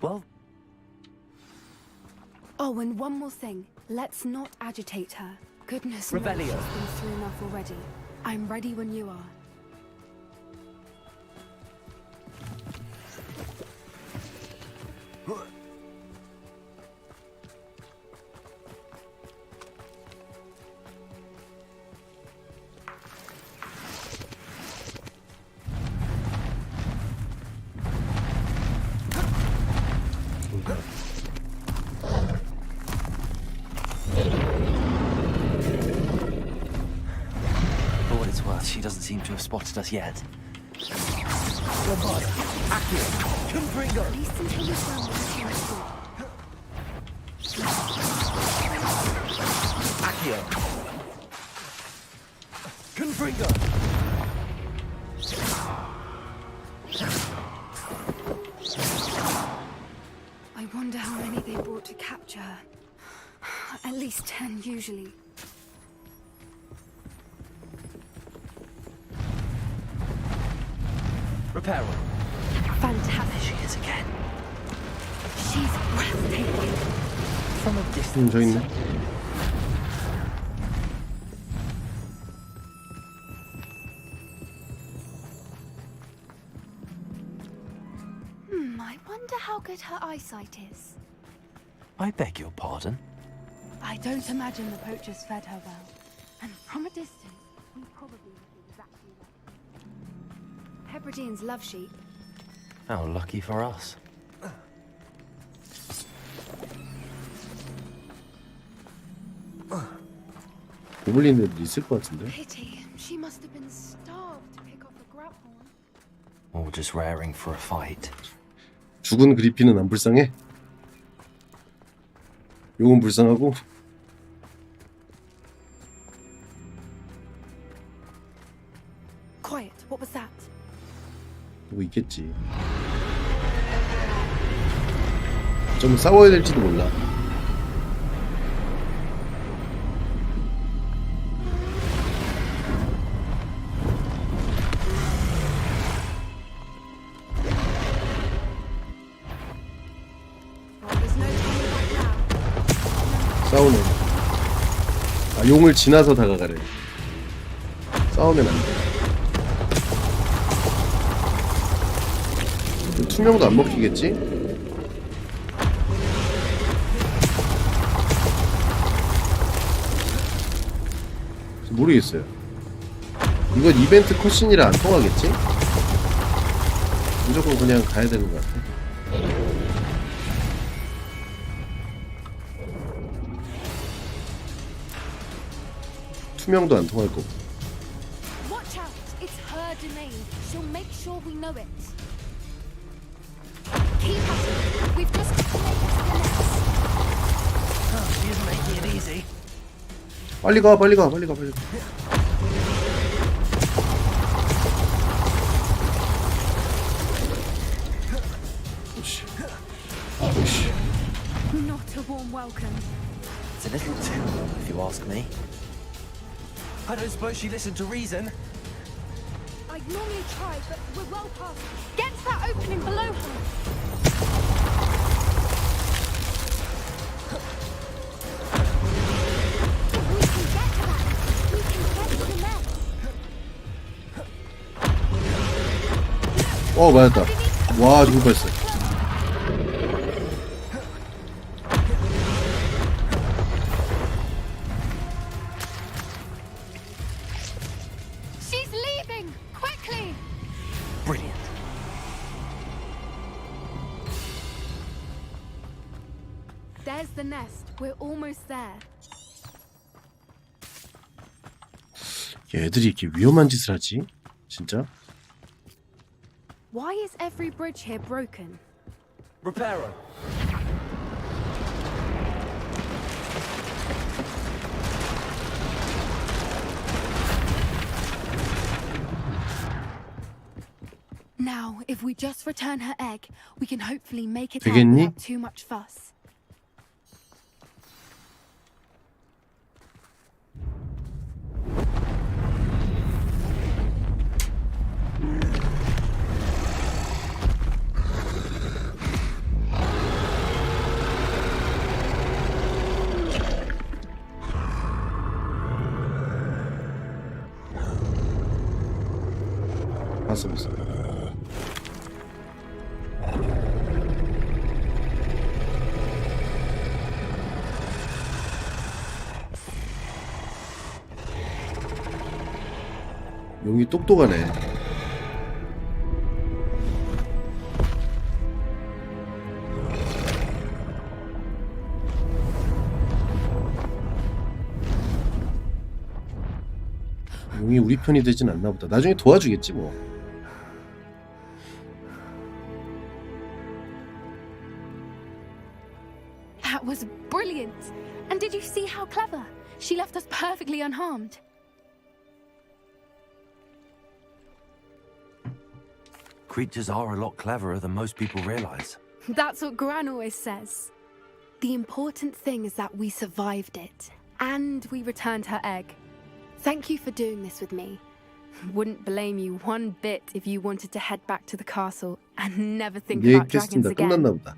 Well,
Oh, and one more thing. Let's not agitate her. Goodness knows
Rebellion.
she's been through enough already. I'm ready when you are.
for what it's worth, she doesn't seem to have spotted us yet.
At least until you found the
Accio! Confringo!
I wonder how many they brought to capture her. At least 10 usually.
Reparo.
Fantastic.
She is again.
She's breathtaking.
From a distance.
저 있네.
I wonder how good her eyesight is.
I beg your pardon?
I don't imagine the poachers fed her well. And from a distance, we probably look exactly like Hebrideans love sheep.
How lucky for us.
고블린들도 있을 것 같은데.
Pity. She must have been starved to pick off a grabhorn.
Or just raring for a fight.
죽은 그리핀은 안 불쌍해? 용은 불쌍하고?
Quiet. What was that?
뭐 있겠지. 좀 싸워야 될지도 몰라.
Well, there's no turning back now.
싸우네. 아, 용을 지나서 다가가래. 싸우면 안 돼. 투명도 안 먹히겠지? 모르겠어요. 이건 이벤트 컷신이라 안 통하겠지? 무조건 그냥 가야 되는 것 같아. 투명도 안 통할 거고.
Watch out. It's her domain. She'll make sure we know it. Keep at it. We've just got to make it to the nest.
Oh, she isn't making it easy.
빨리 가, 빨리 가, 빨리 가, 빨리 가. 오씨. 오씨.
Not a warm welcome.
It's a little too warm, if you ask me. I don't suppose she listened to reason.
I'd normally try, but we're well past. Get to that opening below her. If we can get to that, we can get to the nest.
맞았다. 와, 죽을 뻔했어.
She's leaving! Quickly!
Brilliant.
There's the nest. We're almost there.
얘들이 이렇게 위험한 짓을 하지? 진짜?
Why is every bridge here broken?
Reparo.
Now, if we just return her egg, we can hopefully make it out
되겠니?
without too much fuss.
벌써. 용이 똑똑하네. 용이 우리 편이 되진 않나 보다. 나중에 도와주겠지 뭐.
That was brilliant. And did you see how clever? She left us perfectly unharmed.
Creatures are a lot cleverer than most people realize.
That's what Gran always says. The important thing is that we survived it. And we returned her egg. Thank you for doing this with me. Wouldn't blame you one bit if you wanted to head back to the castle and never think
얘
about
캐스팅
dragons
다 끝났나
again.
보다.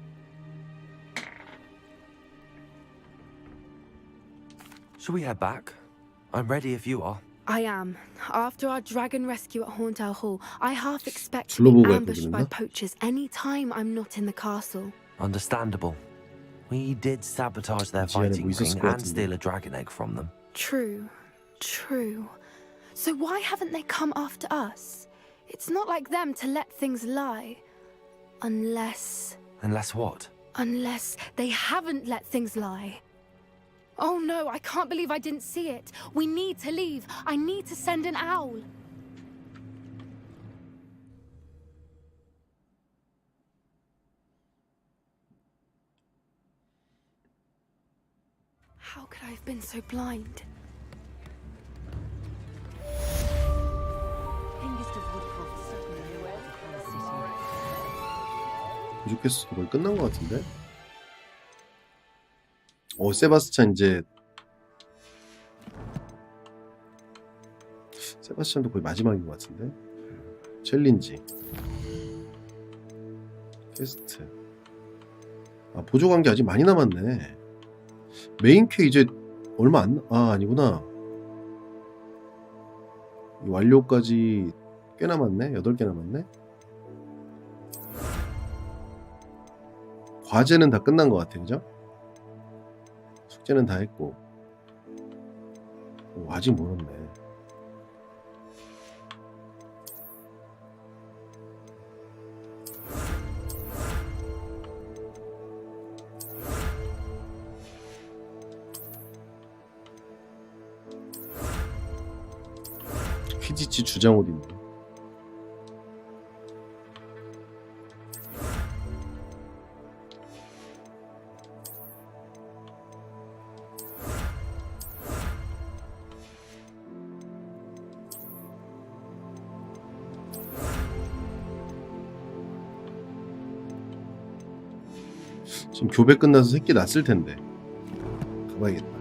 Shall we head back? I'm ready if you are.
I am. After our dragon rescue at Hauntow Hall, I half expect to
둘러보고
be
갈
ambushed by
거구나.
poachers any time I'm not in the castle.
Understandable. We did sabotage their
같이 안에
fighting
뭐 있었을
ring
것
and
같은데.
steal a dragon egg from them.
True. So why haven't they come after us? It's not like them to let things lie. Unless
Unless what?
they haven't let things lie. Oh no, I can't believe I didn't see it. We need to leave. I need to send an owl. How could I have been so blind?
부족했어. 거의 끝난 것 같은데. 세바스찬 이제 세바스찬도 거의 마지막인 것 같은데. 챌린지 퀘스트. 보조 관계 아직 많이 남았네. 메인 퀘 이제 얼마 아니구나. 완료까지 꽤 남았네. 8개 남았네. 과제는 다 끝난 것 같아, 그죠? 숙제는 다 했고. 아직 멀었네. 퀴디치 주장 옷 입네. 지금 교배 끝나서 새끼 났을 텐데 가봐야겠다.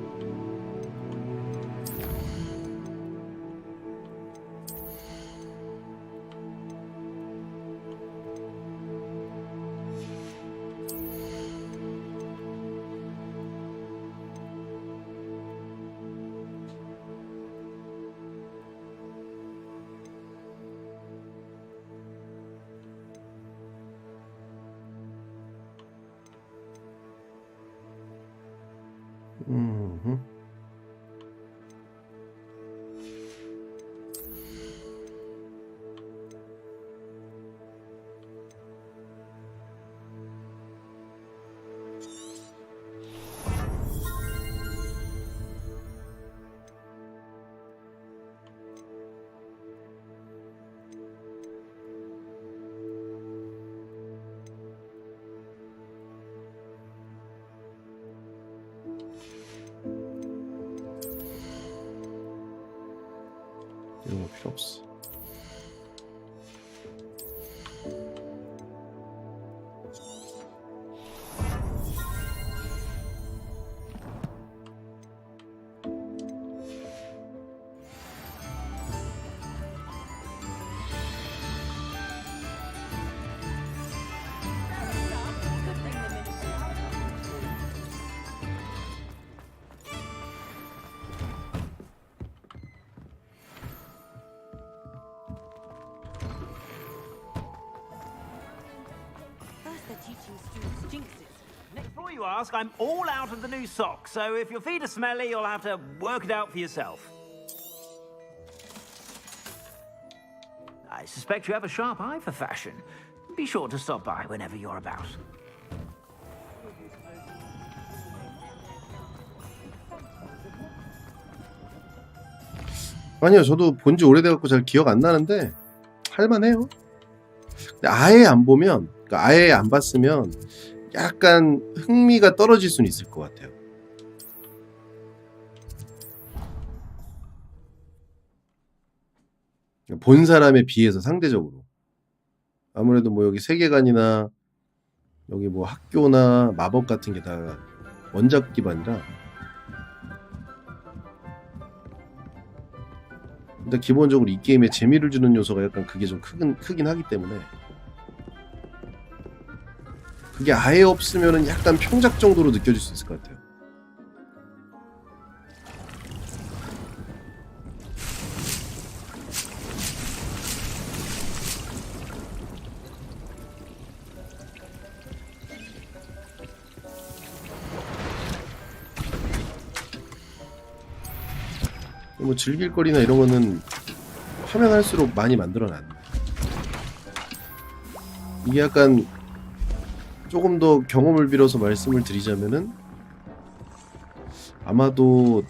이런 거 필요 없어.
Before you ask, I'm all out of the new socks, so if your feet are smelly, you'll have to work it out for yourself. I suspect you have a sharp eye for fashion. Be sure to stop by whenever you're about.
아니요, 저도 본지 오래돼갖고 잘 기억 안 나는데 할만해요. 근데 아예 안 보면, 그러니까 아예 안 봤으면 약간 흥미가 떨어질 수는 있을 것 같아요. 본 사람에 비해서 상대적으로. 아무래도 뭐 여기 세계관이나 여기 뭐 학교나 마법 같은 게 다 원작 기반이라 일단 기본적으로 이 게임에 재미를 주는 요소가 약간 그게 좀 크긴 하기 때문에 그게 아예 없으면은 약간 평작 정도로 느껴질 수 있을 것 같아요. 뭐 즐길 거리나 이런 거는 하면 할수록 많이 만들어놨네. 이게 약간 조금 더 경험을 빌어서 말씀을 드리자면은 아마도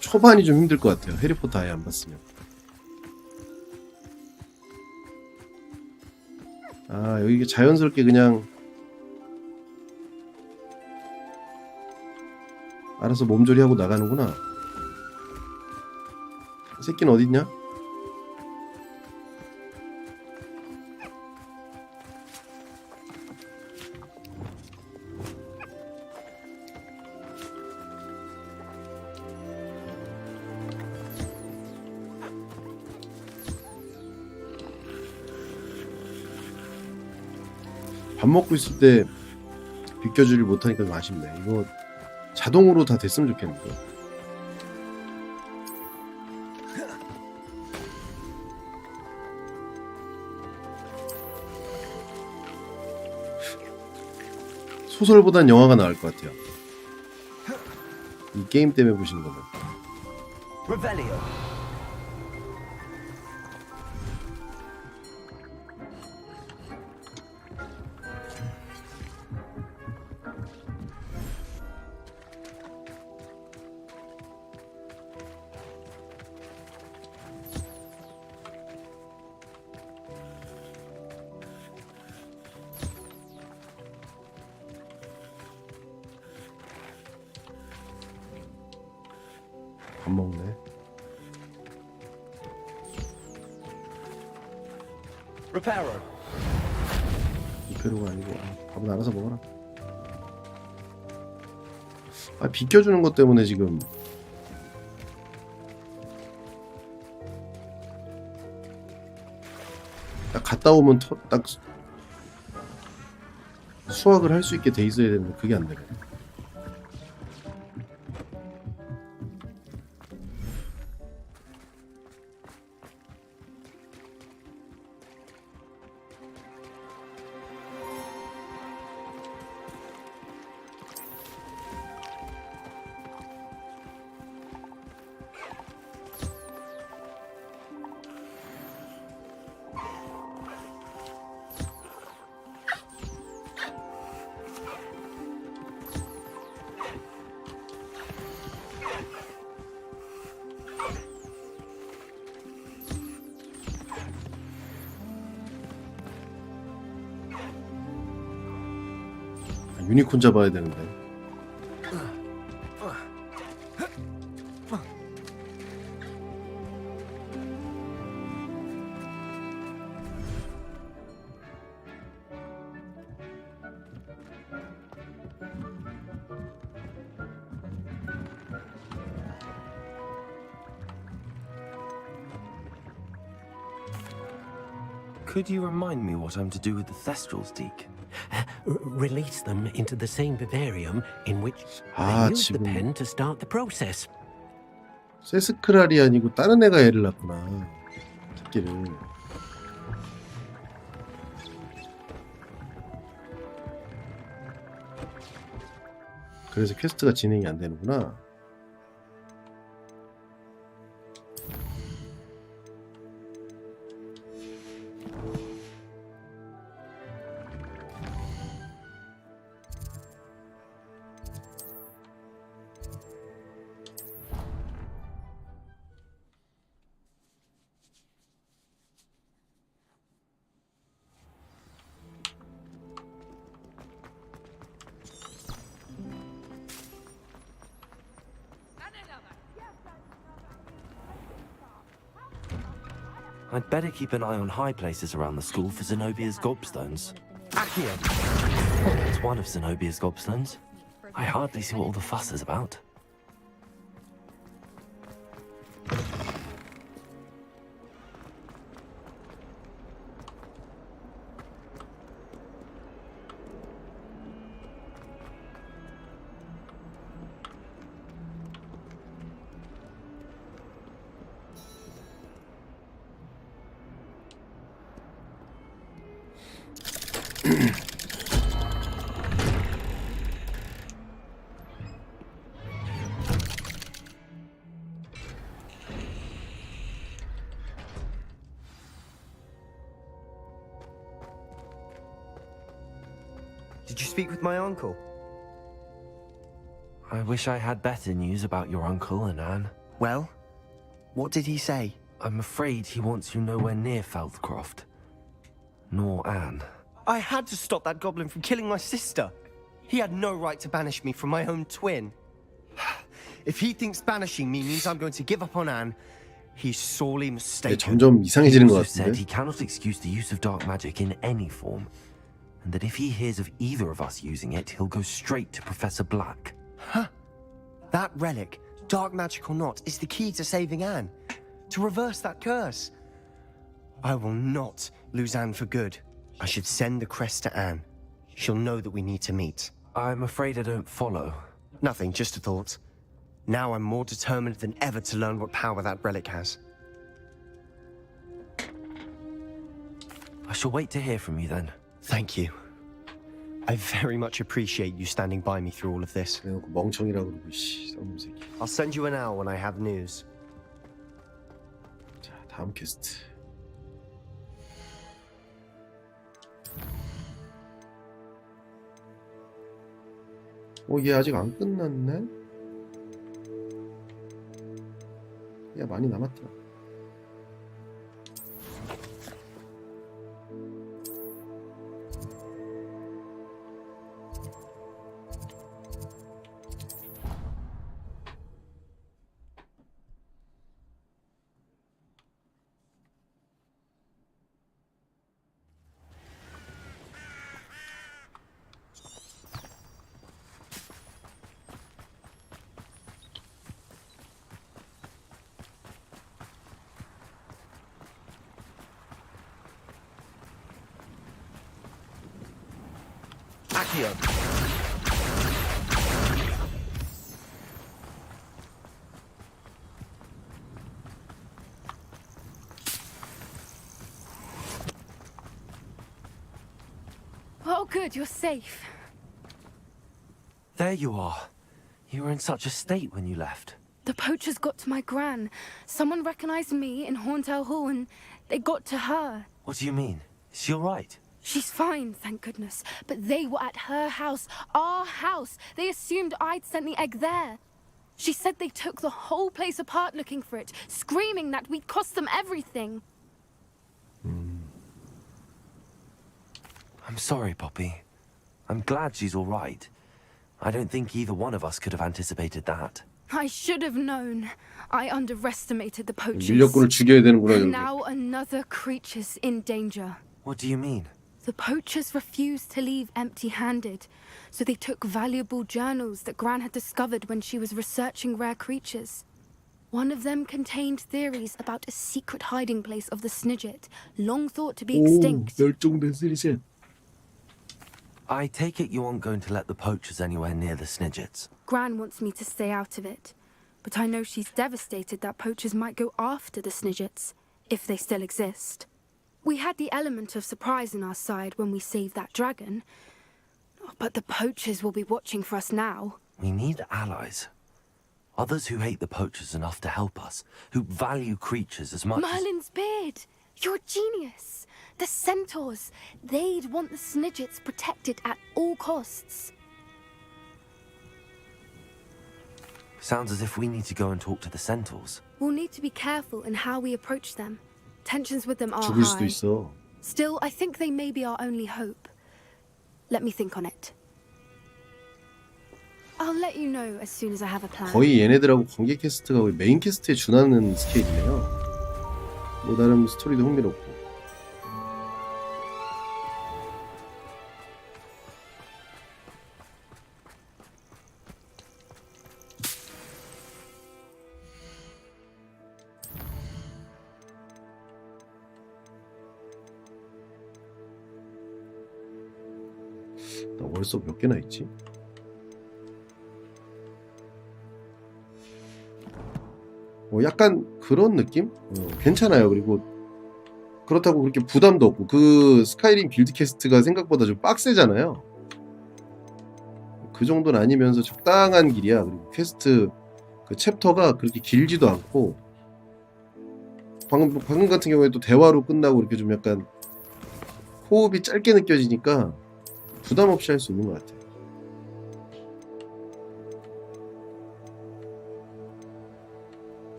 초반이 좀 힘들 것 같아요. 해리포터 아예 안 봤으면. 아, 여기 자연스럽게 그냥 알아서 몸조리하고 나가는구나. 새끼는 어딨냐? 밥 먹고 있을 때 비켜주질 못하니까 좀 아쉽네. 이거 자동으로 다 됐으면 좋겠는데. 소설보단 영화가 나을 것 같아요. 이 게임 때문에 보시는 거면.
Revelio.
밥 먹네.
Reparo.
리페로가 아니고 밥은 알아서 먹어라. 아, 비켜주는 것 때문에 지금 딱 갔다 오면 딱 수확을 할 수 있게 돼 있어야 되는데 그게 안 되네. 유니콘 잡아야 되는데.
Could you remind me what I'm to do with the Thestrals, Deke? Release them into the same vivarium in which they use the pen to start the process.
세스크랄이 아니고 다른 애가 애를 낳구나. 새끼를. 그래서 퀘스트가 진행이 안 되는구나.
I'd better keep an eye on high places around the school for Zenobia's gobstones.
Accio!
It's one of Zenobia's gobstones. I hardly see what all the fuss is about.
Did you speak with my uncle?
I wish I had better news about your uncle and Anne.
Well, what did he say?
I'm afraid he wants you nowhere near Feldcroft. Nor Anne.
I had to stop that goblin from killing my sister. He had no right to banish me from my own twin. If he thinks banishing me means I'm going to give up on Anne, he's sorely
네,
mistaken.
점점 이상해지는
He
것
also said
같은데.
he cannot excuse the use of dark magic in any form, and that if he hears of either of us using it, he'll go straight to Professor Black.
Huh? That relic, dark magic or not, is the key to saving Anne. To reverse that curse. I will not lose Anne for good. I should send the crest to Anne. She'll know that we need to meet.
I'm afraid I don't follow.
Nothing, just a thought. Now I'm more determined than ever to learn what power that relic has.
I shall wait to hear from you then.
Thank you. I very much appreciate you standing by me through all of this.
그래놓고 멍청이라고 그러고 씨, 쌍놈 새끼.
I'll send you an hour when I have news.
자, 다음 퀘스트. 얘 아직 안 끝났네? 야, 많이 남았다.
Accio!
Oh, good, you're safe.
There you are. You were in such a state when you left.
The poachers got to my gran. Someone recognized me in Horntail Hall and they got to her.
What do you mean? Is she all right?
She's fine, thank goodness. But they were at her house, our house. They assumed I'd sent the egg there. She said they took the whole place apart looking for it, screaming that we'd cost them everything.
I'm sorry, Poppy. I'm glad she's all right. I don't think either one of us could have anticipated that.
I should have known. I underestimated the poachers.
밀렵꾼을 죽여야 되는구나.
And
결국.
now another creature's in danger.
What do you mean?
The poachers refused to leave empty-handed, so they took valuable journals that Gran had discovered when she was researching rare creatures. One of them contained theories about a secret hiding place of the Snidget, long thought to be extinct.
멸종된 스리셋.
I take it you aren't going to let the poachers anywhere near the Snidgets.
Gran wants me to stay out of it, but I know she's devastated that poachers might go after the Snidgets, if they still exist. We had the element of surprise on our side when we saved that dragon. But the poachers will be watching for us now.
We need allies. Others who hate the poachers enough to help us, who value creatures as much as...
Merlin's beard! You're a genius! The centaurs! They'd want the Snidgets protected at all costs.
Sounds as if we need to go and talk to the centaurs.
We'll need to be careful in how we approach them. Tensions with them are
죽을 수도
high.
있어.
Still, I think they may be our only hope. Let me think on it. I'll let you know as soon as I have a plan.
거의 얘네들하고 관계 캐스트가 거의 메인 캐스트에 준하는 스케일이네요. 뭐 나름 스토리도 흥미롭고. 나 월석 몇 개나 있지? 약간 그런 느낌? 괜찮아요. 그리고 그렇다고 그렇게 부담도 없고 그 스카이림 빌드 캐스트가 생각보다 좀 빡세잖아요. 그 정도는 아니면서 적당한 길이야. 그리고 퀘스트 그 챕터가 그렇게 길지도 않고 방금 같은 경우에 또 대화로 끝나고 이렇게 좀 약간 호흡이 짧게 느껴지니까 부담 없이 할 수 있는 것 같아요.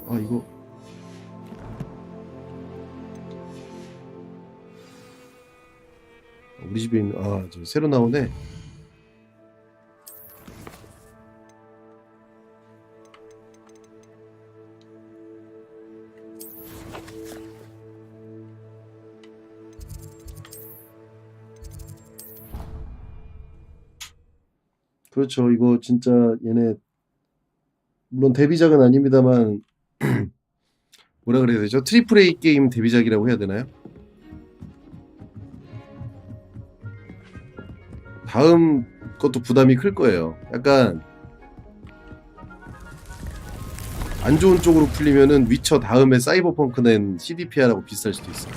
아 이거 우리 집에 있는 저 새로 나오네. 그렇죠. 이거 진짜 얘네 물론 데뷔작은 아닙니다만 뭐라 그래야 되죠? 트리플 A 게임 데뷔작이라고 해야 되나요? 다음 것도 부담이 클 거예요. 약간 안 좋은 쪽으로 풀리면은 위쳐 다음에 사이버펑크 낸 CDPR하고 비슷할 수도 있어요.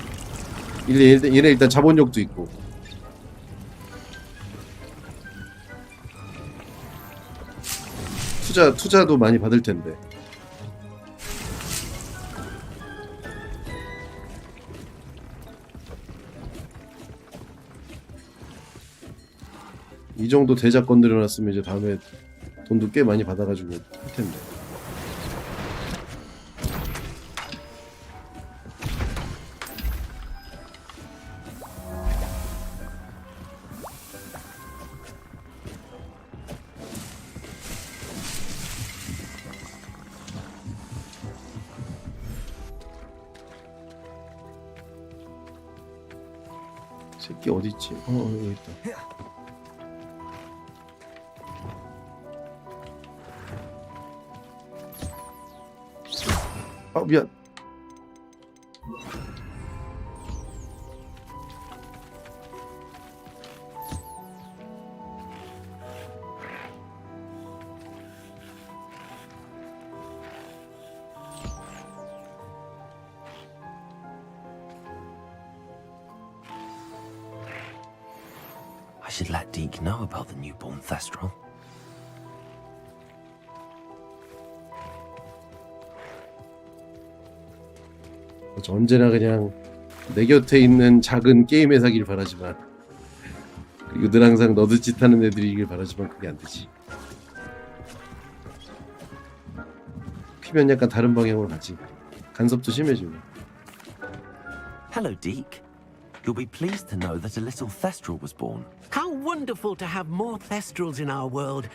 얘네 일단 자본력도 있고. 투자도 많이 받을 텐데. 이 정도 대작 건드려놨으면 이제 다음에 돈도 꽤 많이 받아가지고 할 텐데. 새끼 어디 있지? 여기 있다. 미안.
I should let Deke know about the newborn Thestral.
언제나 그냥 내 곁에 있는 작은 게임 회사길 바라지만, 그리고 늘 항상 너드짓 하는 애들이길 바라지만 그게 안 되지. 크면 약간 다른 방향으로 가지. 간섭도 심해지고.
Hello, Deke. You'll be pleased to know that a little Thestral was born.
How wonderful to have more Thestrals in our world.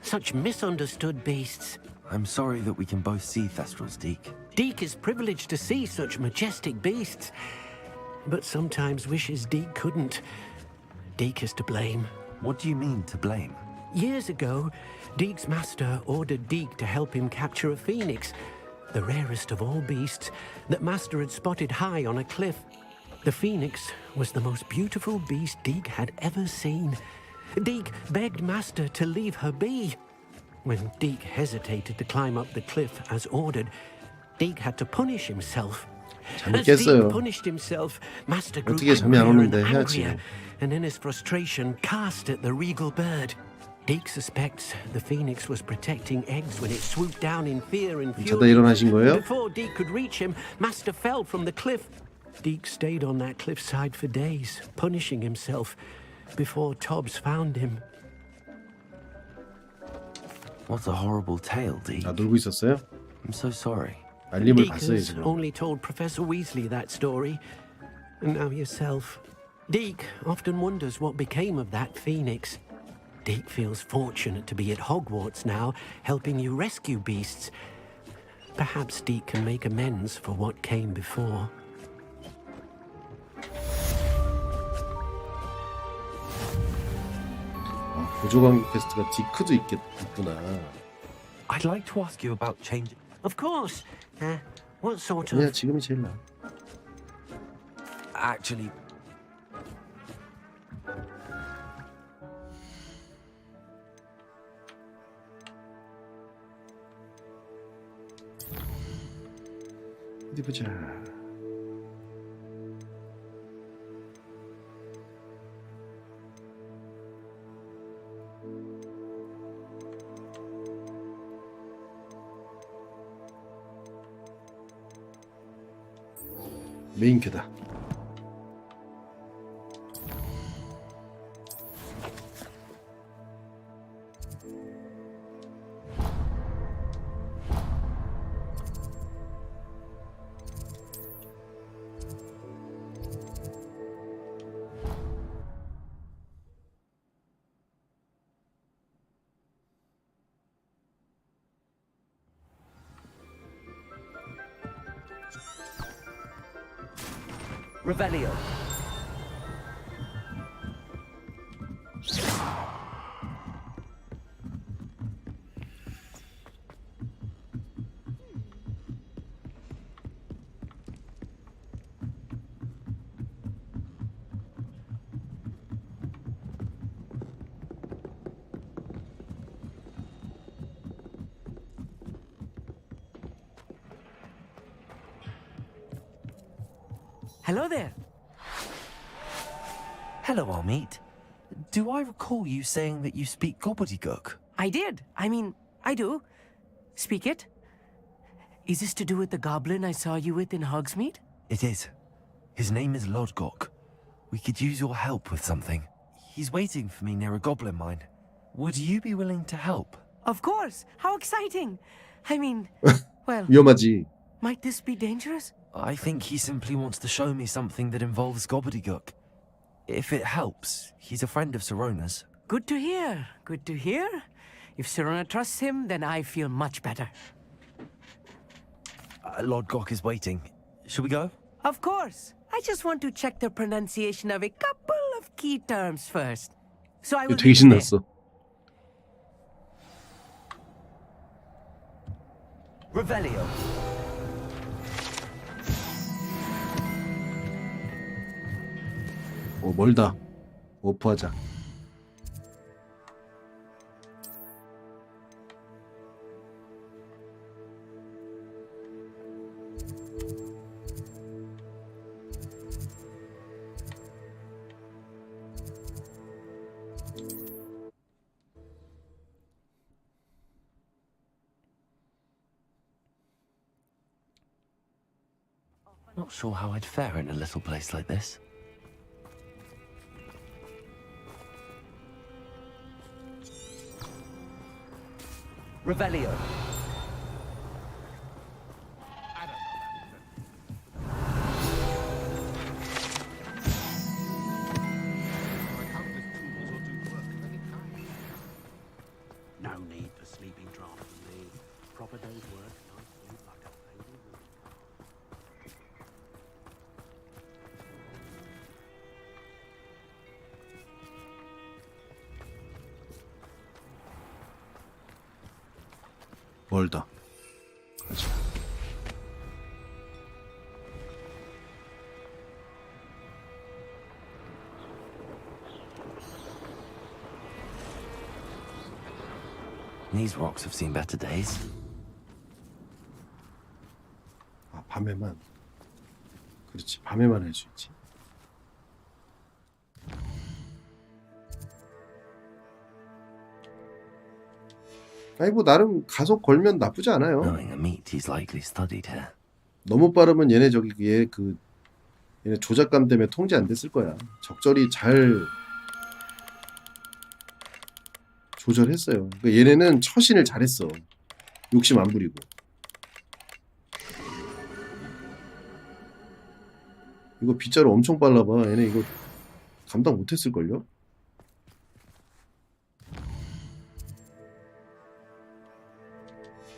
Such misunderstood beasts.
I'm sorry that we can both see Thestrals, Deke.
Deke is privileged to see such majestic beasts, but sometimes wishes Deke couldn't. Deke is to blame.
What do you mean, to blame?
Years ago, Deke's master ordered Deke to help him capture a phoenix, the rarest of all beasts, that master had spotted high on a cliff. The phoenix was the most beautiful beast Deke had ever seen. Deke begged Master to leave her be. When Deke hesitated to climb up the cliff as ordered, Deke had to punish himself.
잠이
As Deke
깼어요.
punished himself, Master grew
어떻게 잠이 안
angrier and
오는데 해야지.
angrier, and in his frustration cast at the regal bird. Deke suspects the phoenix was protecting eggs when it swooped down in fear and
자다
fury.
일어나신 거예요?
Before Deke could reach him, Master fell from the cliff. Deke stayed on that cliffside for days, punishing himself, before Tobbs found him.
What a horrible tale, Deke.
아, 놀고 있었어요?
I'm so sorry.
알림을
Deke
봤어요
has
지금.
only told Professor Weasley that story, and now yourself. Deke often wonders what became of that phoenix. Deke feels fortunate to be at Hogwarts now, helping you rescue beasts. Perhaps Deke can make amends for what came before.
아, 보조관계 퀘스트가 디크도 있구나.
I'd like to ask you about change.
Of course. What sort
그냥
of...
지금이 제일 나아.
Actually,
어디 보자. 메인 큐다.
Revelio.
Hello there.
Hello, Armeet. Do I recall you saying that you speak gobbledygook?
I did. I mean, I do. Speak it. Is this to do with the goblin I saw you with in Hogsmeade?
It is. His name is Lodgok. We could use your help with something. He's waiting for me near a goblin mine. Would you be willing to help?
Of course. How exciting. I mean, well,
위험하지.
might this be dangerous?
I think he simply wants to show me something that involves gobbledygook. If it helps, he's a friend of Sirona's.
Good to hear. Good to hear. If Sirona trusts him, then I feel much better.
Lodgok is waiting. Shall we go?
Of course. I just want to check the pronunciation of a couple of key terms first. So I will
되게
be there.
신났어.
Revelio.
오, 멀다. 오프하자.
Not sure how I'd fare in a little place like this. Revelio.
No need for sleeping draft for me. Proper day's work, nice sleep like a baby.
멀다. 가자.
These rocks have seen better days.
아, 밤에만. 그렇지, 밤에만 할 수 있지. 아니 뭐 나름 가속 걸면 나쁘지 않아요.
Knowing the meat he's likely studied here.
너무 빠르면 얘네 얘네 조작감 때문에 통제 안 됐을 거야. 적절히 잘 조절했어요. 그러니까 얘네는 처신을 잘했어. 욕심 안 부리고. 이거 빗자루 엄청 빨라봐. 얘네 이거 감당 못했을걸요?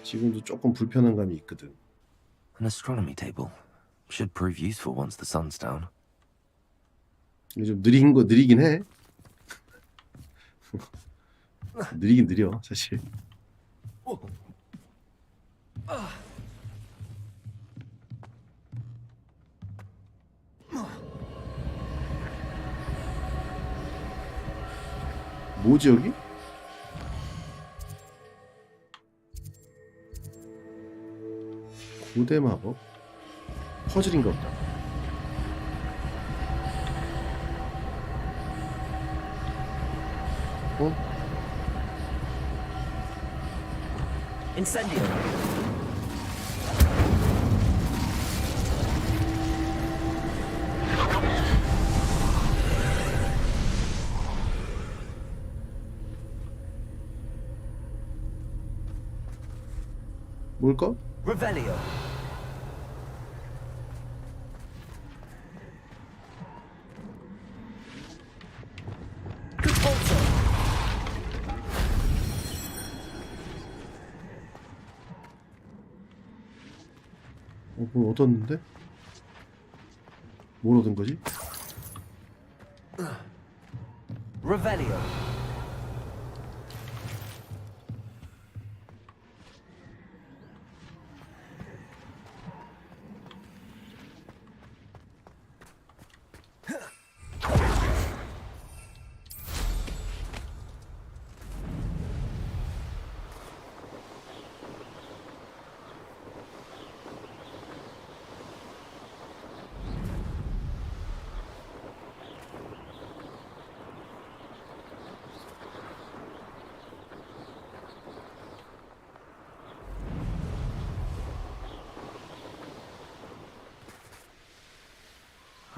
지금도 조금 불편한 감이 있거든.
An astronomy table. Should prove useful once the sun's down.
이게 좀 느리긴 해. 느리긴 느려 사실. 뭐지 여기? 고대 마법? 퍼즐인가 보다. 어?
Incendio.
뭘까?
Revelio.
뭘 얻었는데? 뭘 얻은 거지?
Revelio.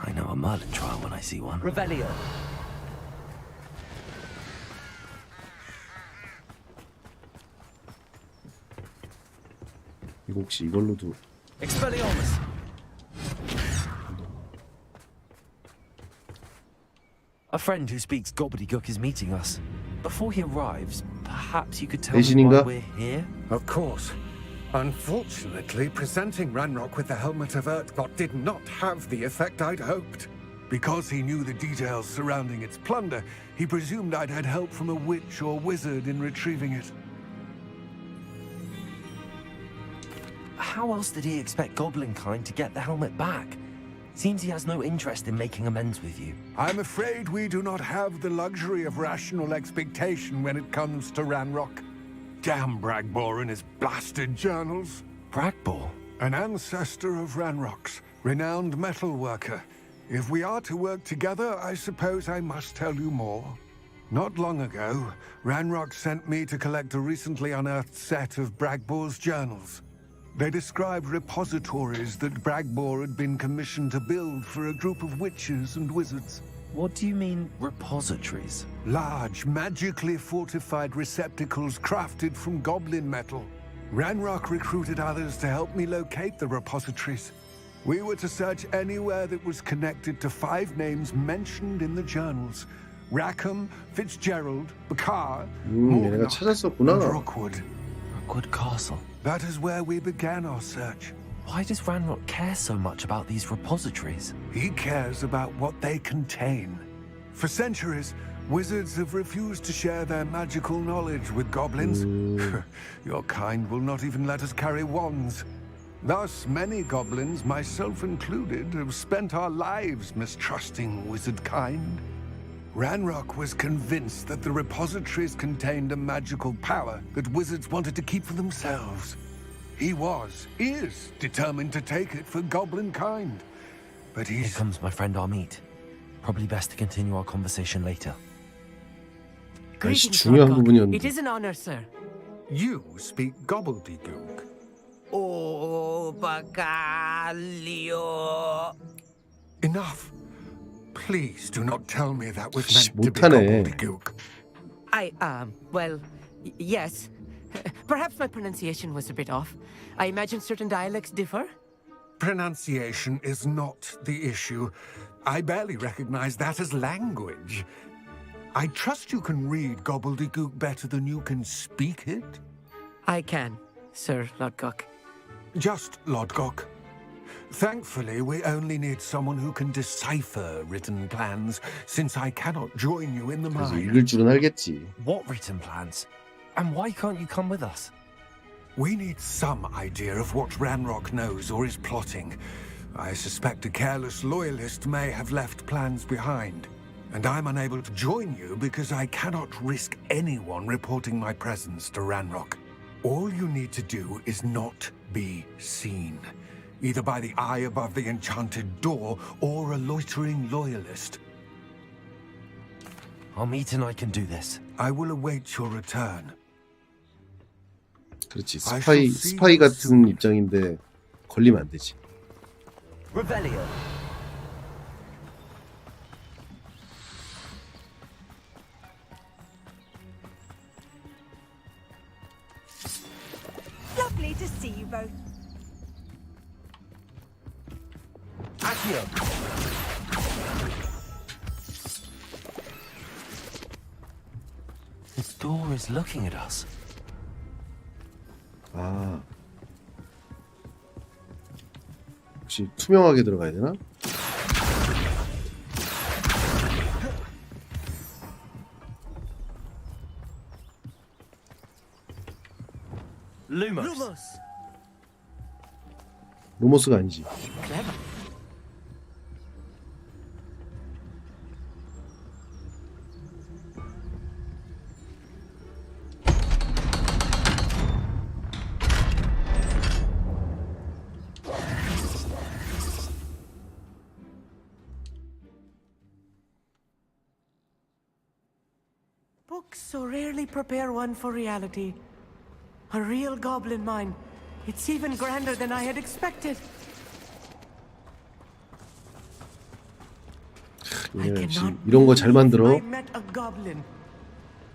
I know a Merlin trial when I see one. Revelio.
이거 혹시 이걸로도
Expelliarmus. A friend who speaks gobbledygook is meeting us. Before he arrives, perhaps you could tell me why
대신인가?
we're here?
Of course. Unfortunately, presenting Ranrock with the Helmet of Urtkot did not have the effect I'd hoped.
Because he knew the details surrounding its plunder, he presumed I'd had help from a witch or wizard in retrieving it.
How else did he expect Goblinkind to get the helmet back? Seems he has no interest in making amends with you.
I'm afraid we do not have the luxury of rational expectation when it comes to Ranrock. Damn Bragbor and his blasted journals.
Bragbor?
An ancestor of Ranrock's, renowned metal worker. If we are to work together, I suppose I must tell you more. Not long ago, Ranrock sent me to collect a recently unearthed set of Bragbor's journals. They described repositories that Bragbor had been commissioned to build for a group of witches and wizards.
What do you mean, repositories?
Large, magically fortified receptacles crafted from goblin metal. Ranrock recruited others to help me locate the repositories. We were to search anywhere that was connected to 5 names mentioned in the journals. Rackham, Fitzgerald, Bakar,
얘네가
Morganach,
찾았었구나.
and Rookwood.
Rookwood Castle.
That is where we began our search.
Why does Ranrock care so much about these repositories?
He cares about what they contain. For centuries, wizards have refused to share their magical knowledge with goblins. Your kind will not even let us carry wands. Thus, many goblins, myself included, have spent our lives mistrusting wizard kind.
Ranrock was convinced that the repositories contained a magical power that wizards wanted to keep for themselves. He is determined to take it for goblin kind. But
Here
he's...
comes my friend Amit. Probably best to continue our conversation later.
아이씨,
Greetings,
중요한
Lord Gok.
부분이었는데.
It is an honor, sir.
You speak gobbledygook.
Oh, bacalio.
Enough. Please do not tell me that was
씨,
meant to be
못하네.
gobbledygook.
Yes. Perhaps my pronunciation was a bit off. I imagine certain dialects differ.
Pronunciation is not the issue. I barely recognize that as language. I trust you can read gobbledygook better than you can speak it?
I can, Sir Lord Gok.
Just Lodgok. Thankfully, we only need someone who can decipher written plans, since I cannot join you in the
그래서
mine.
읽을 줄은 알겠지.
What written plans? And why can't you come with us?
We need some idea of what Ranrock knows or is plotting. I suspect a careless loyalist may have left plans behind. And I'm unable to join you because I cannot risk anyone reporting my presence to Ranrock. All you need to do is not be seen, either by the eye above the enchanted door or a loitering loyalist.
Amit and I can do this.
I will await your return.
그렇지.
I
스파이
shall see
스파이
you
같은
soon.
입장인데 걸리면 안 되지.
Revelio.
Lovely to see you both.
Accio. The door is looking at us.
아. 혹시 투명하게 들어가야 되나?
Lumos.
로모스가 아니지.
Clever.
Books so rarely prepare one for reality. A real goblin mine. It's even grander than I had expected.
얘네 역시 이런 거 잘 만들어.
I met a goblin.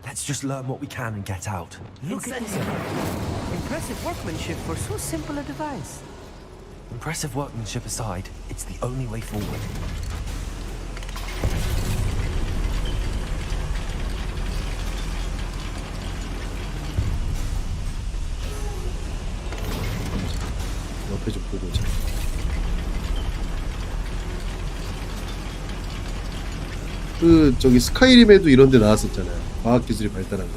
Let's just learn what we can and get out.
Look at this. Impressive workmanship for so simple a device.
Impressive workmanship aside, it's the only way forward.
옆에 좀 보고 오자. 그 저기 스카이림에도 이런 데 나왔었잖아요. 과학 기술이 발달한 거.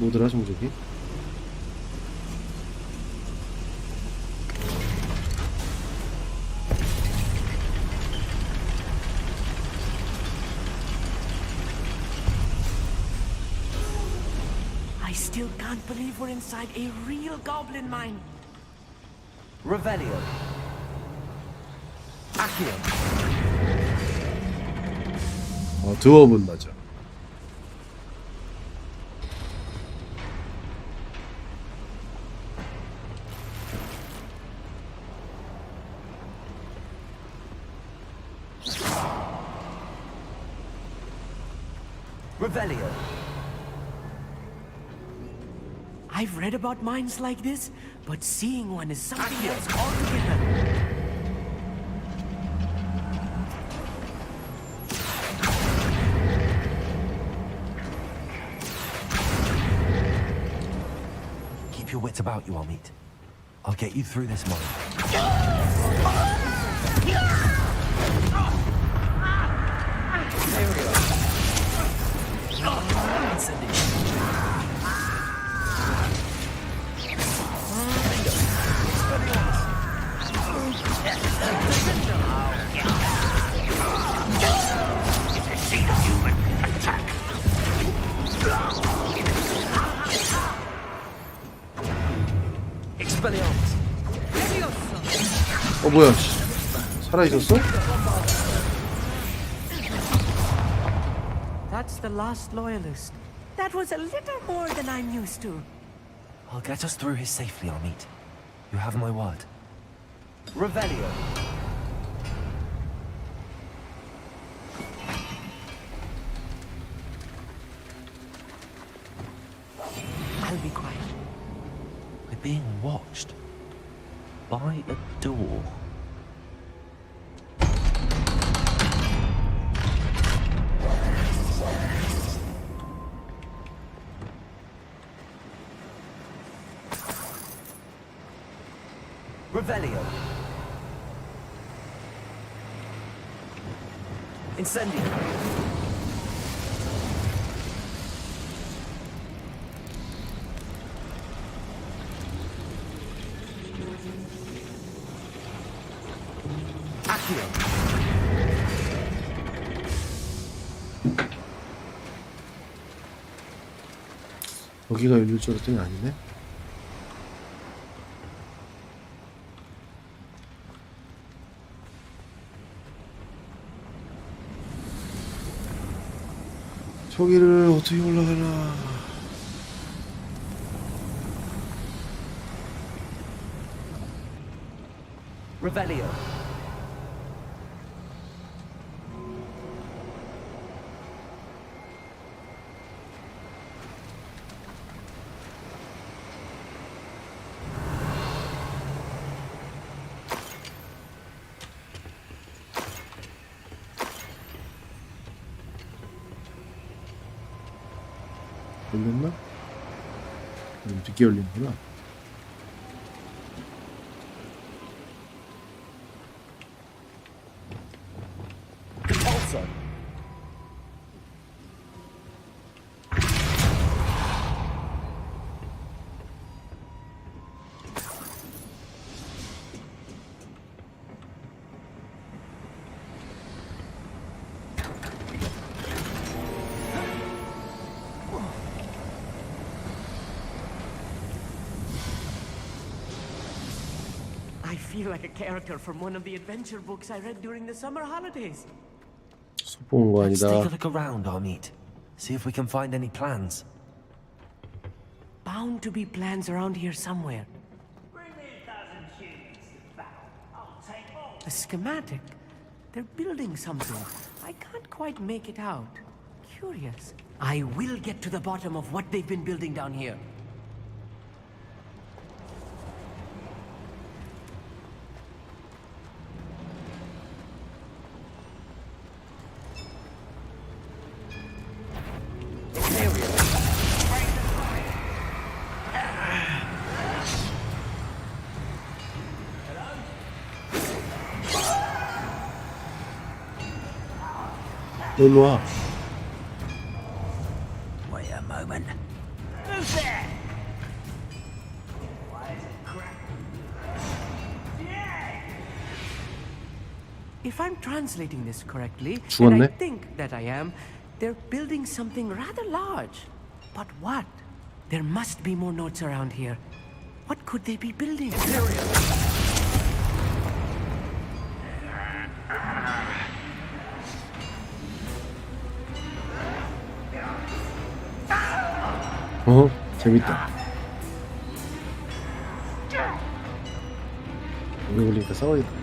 뭐더라 종족이?
I still can't believe we're inside a real goblin mine.
Revelio. Accio.
드워븐 맞아.
Revelio.
I've read about mines like this, but seeing one is something else altogether.
Keep your wits about you, Amit. I'll get you through this mine.
뭐야, 살아있었어?
That's the last loyalist. That was a little more than I'm used to.
I'll get us through here safely, Amit. You have my word. Revelio.
I'll be quiet.
We're being watched. By a door. Revelio. Incendio. Accio.
여기가 열릴 줄 알았더니 아니네. 저기를 어떻게 올라가나.
Revelio.
열렸나? 늦게 열리는구나.
Also.
I feel like a character from one of the adventure books I read during the summer holidays.
속보는 거
Let's take a
아니다.
look around, Amit. See if we can find any plans.
Bound to be plans around here somewhere. A schematic. They're building something. I can't quite make it out. Curious. I will get to the bottom of what they've been building down here.
일로 와.
Wait a moment. Who's there? Why is it cracked?
If I'm translating this correctly, and
죽었네?
I think that I am, they're building something rather large. But what? There must be more notes around here. What could they be building?
재밌다. 오래 걸리니까 싸워야겠다.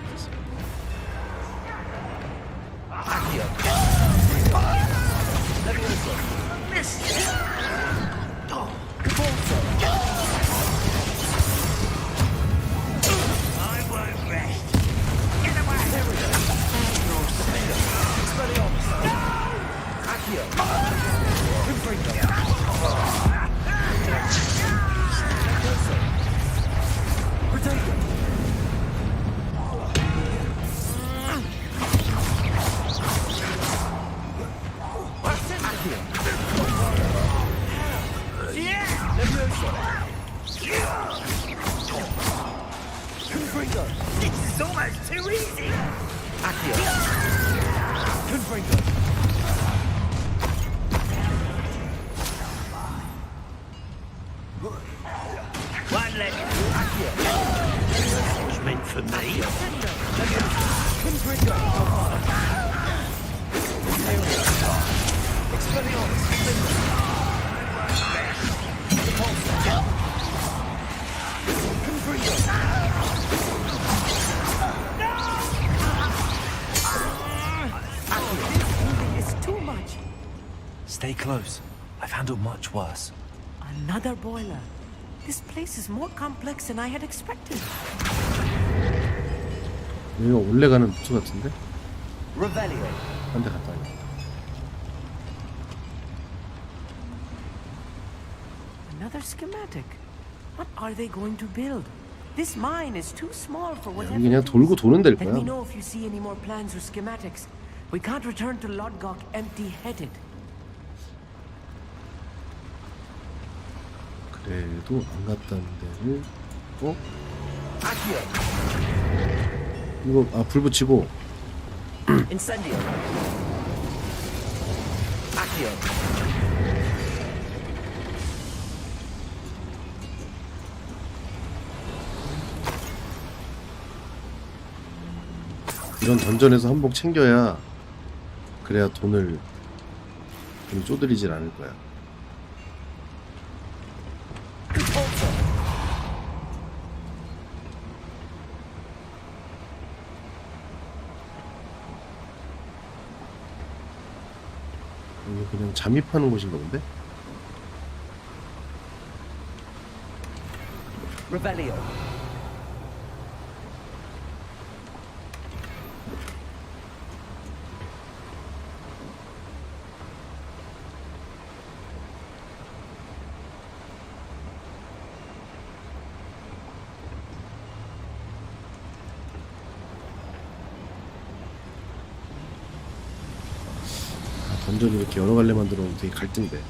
much.
Stay close. I've handled much worse.
Another boiler. This place is more complex than I had expected.
여기가 올라가는 루트 같은데?
Revelio.
한 대 갔다 와요.
Another schematic. What are they going to build? This mine is too small for whatever.
여기 그냥
it is.
돌고 도는 데일
Let
거야.
me know if you see any more plans or schematics. We can't return to Lodgok empty-headed.
그래도 안 갔다는 데를
Accio.
이거 불 붙이고
Incendio. Accio.
이런 던전에서 한복 챙겨야 그래야 돈을 쪼들이질 않을 거야. 여기 그냥 잠입하는 곳인가 본데?
Revelio.
던전이 이렇게 여러 갈래 만들어 놓으면 되게 갈등돼.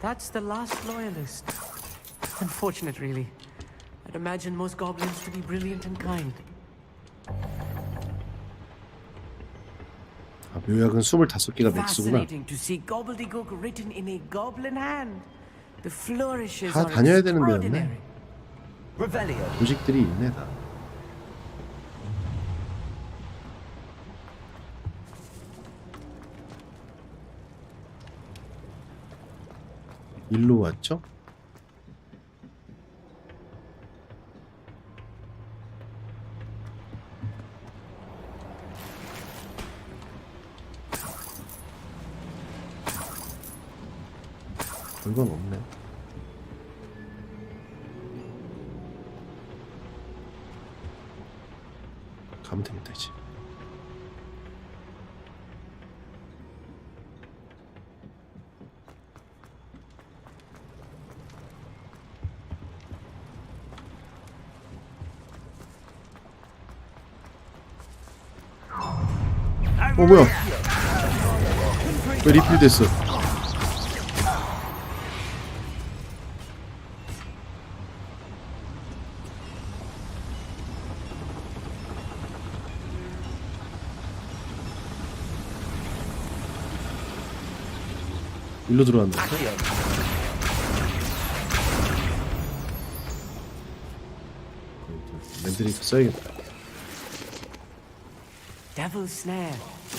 That's the last loyalist. Unfortunate, really. I'd imagine most goblins to be brilliant and kind.
아, 묘약은 25개가 맥스구나.
Fascinating to see gobbledygook written in a goblin hand. The flourishes
다
are
다녀야 되는
extraordinary.
데였네.
Revelio.
조직들이 있네 다. 일로 왔죠? 물건 없네. 가면 되겠다 이제. 뭐야? 왜 리필 됐어? 일로 들어왔네. 랜드리프 써야겠다.
Devil's snare.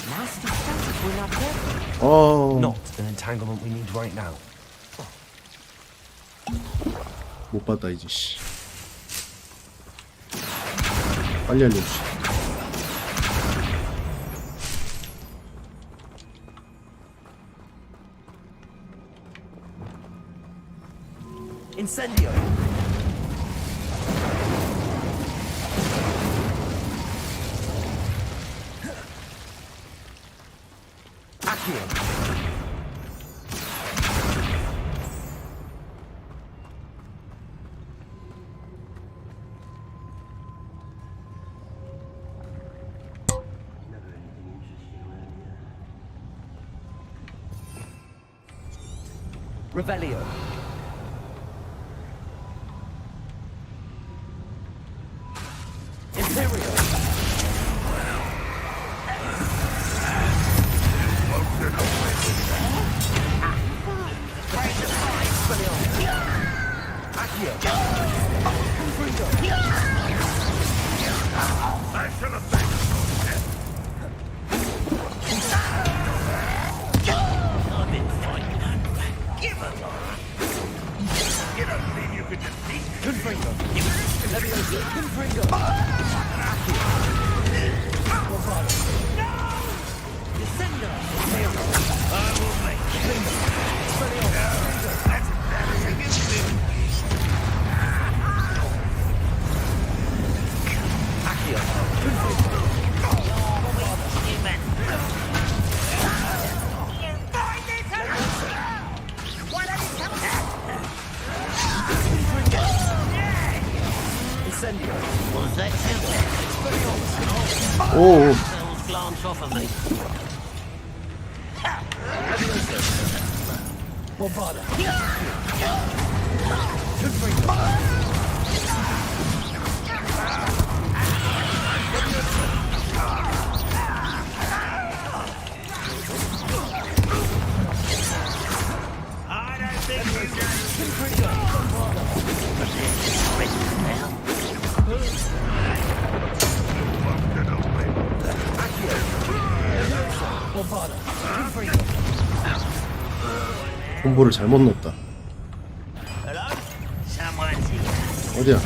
Nasty stuff if we're not careful.
어,
Not an entanglement we need right now.
못 봤다 이제. 씨. 빨리 알려주시.
Incendio. Accio. Revelio.
오. 콤보를 잘못 넣었다. 어디야?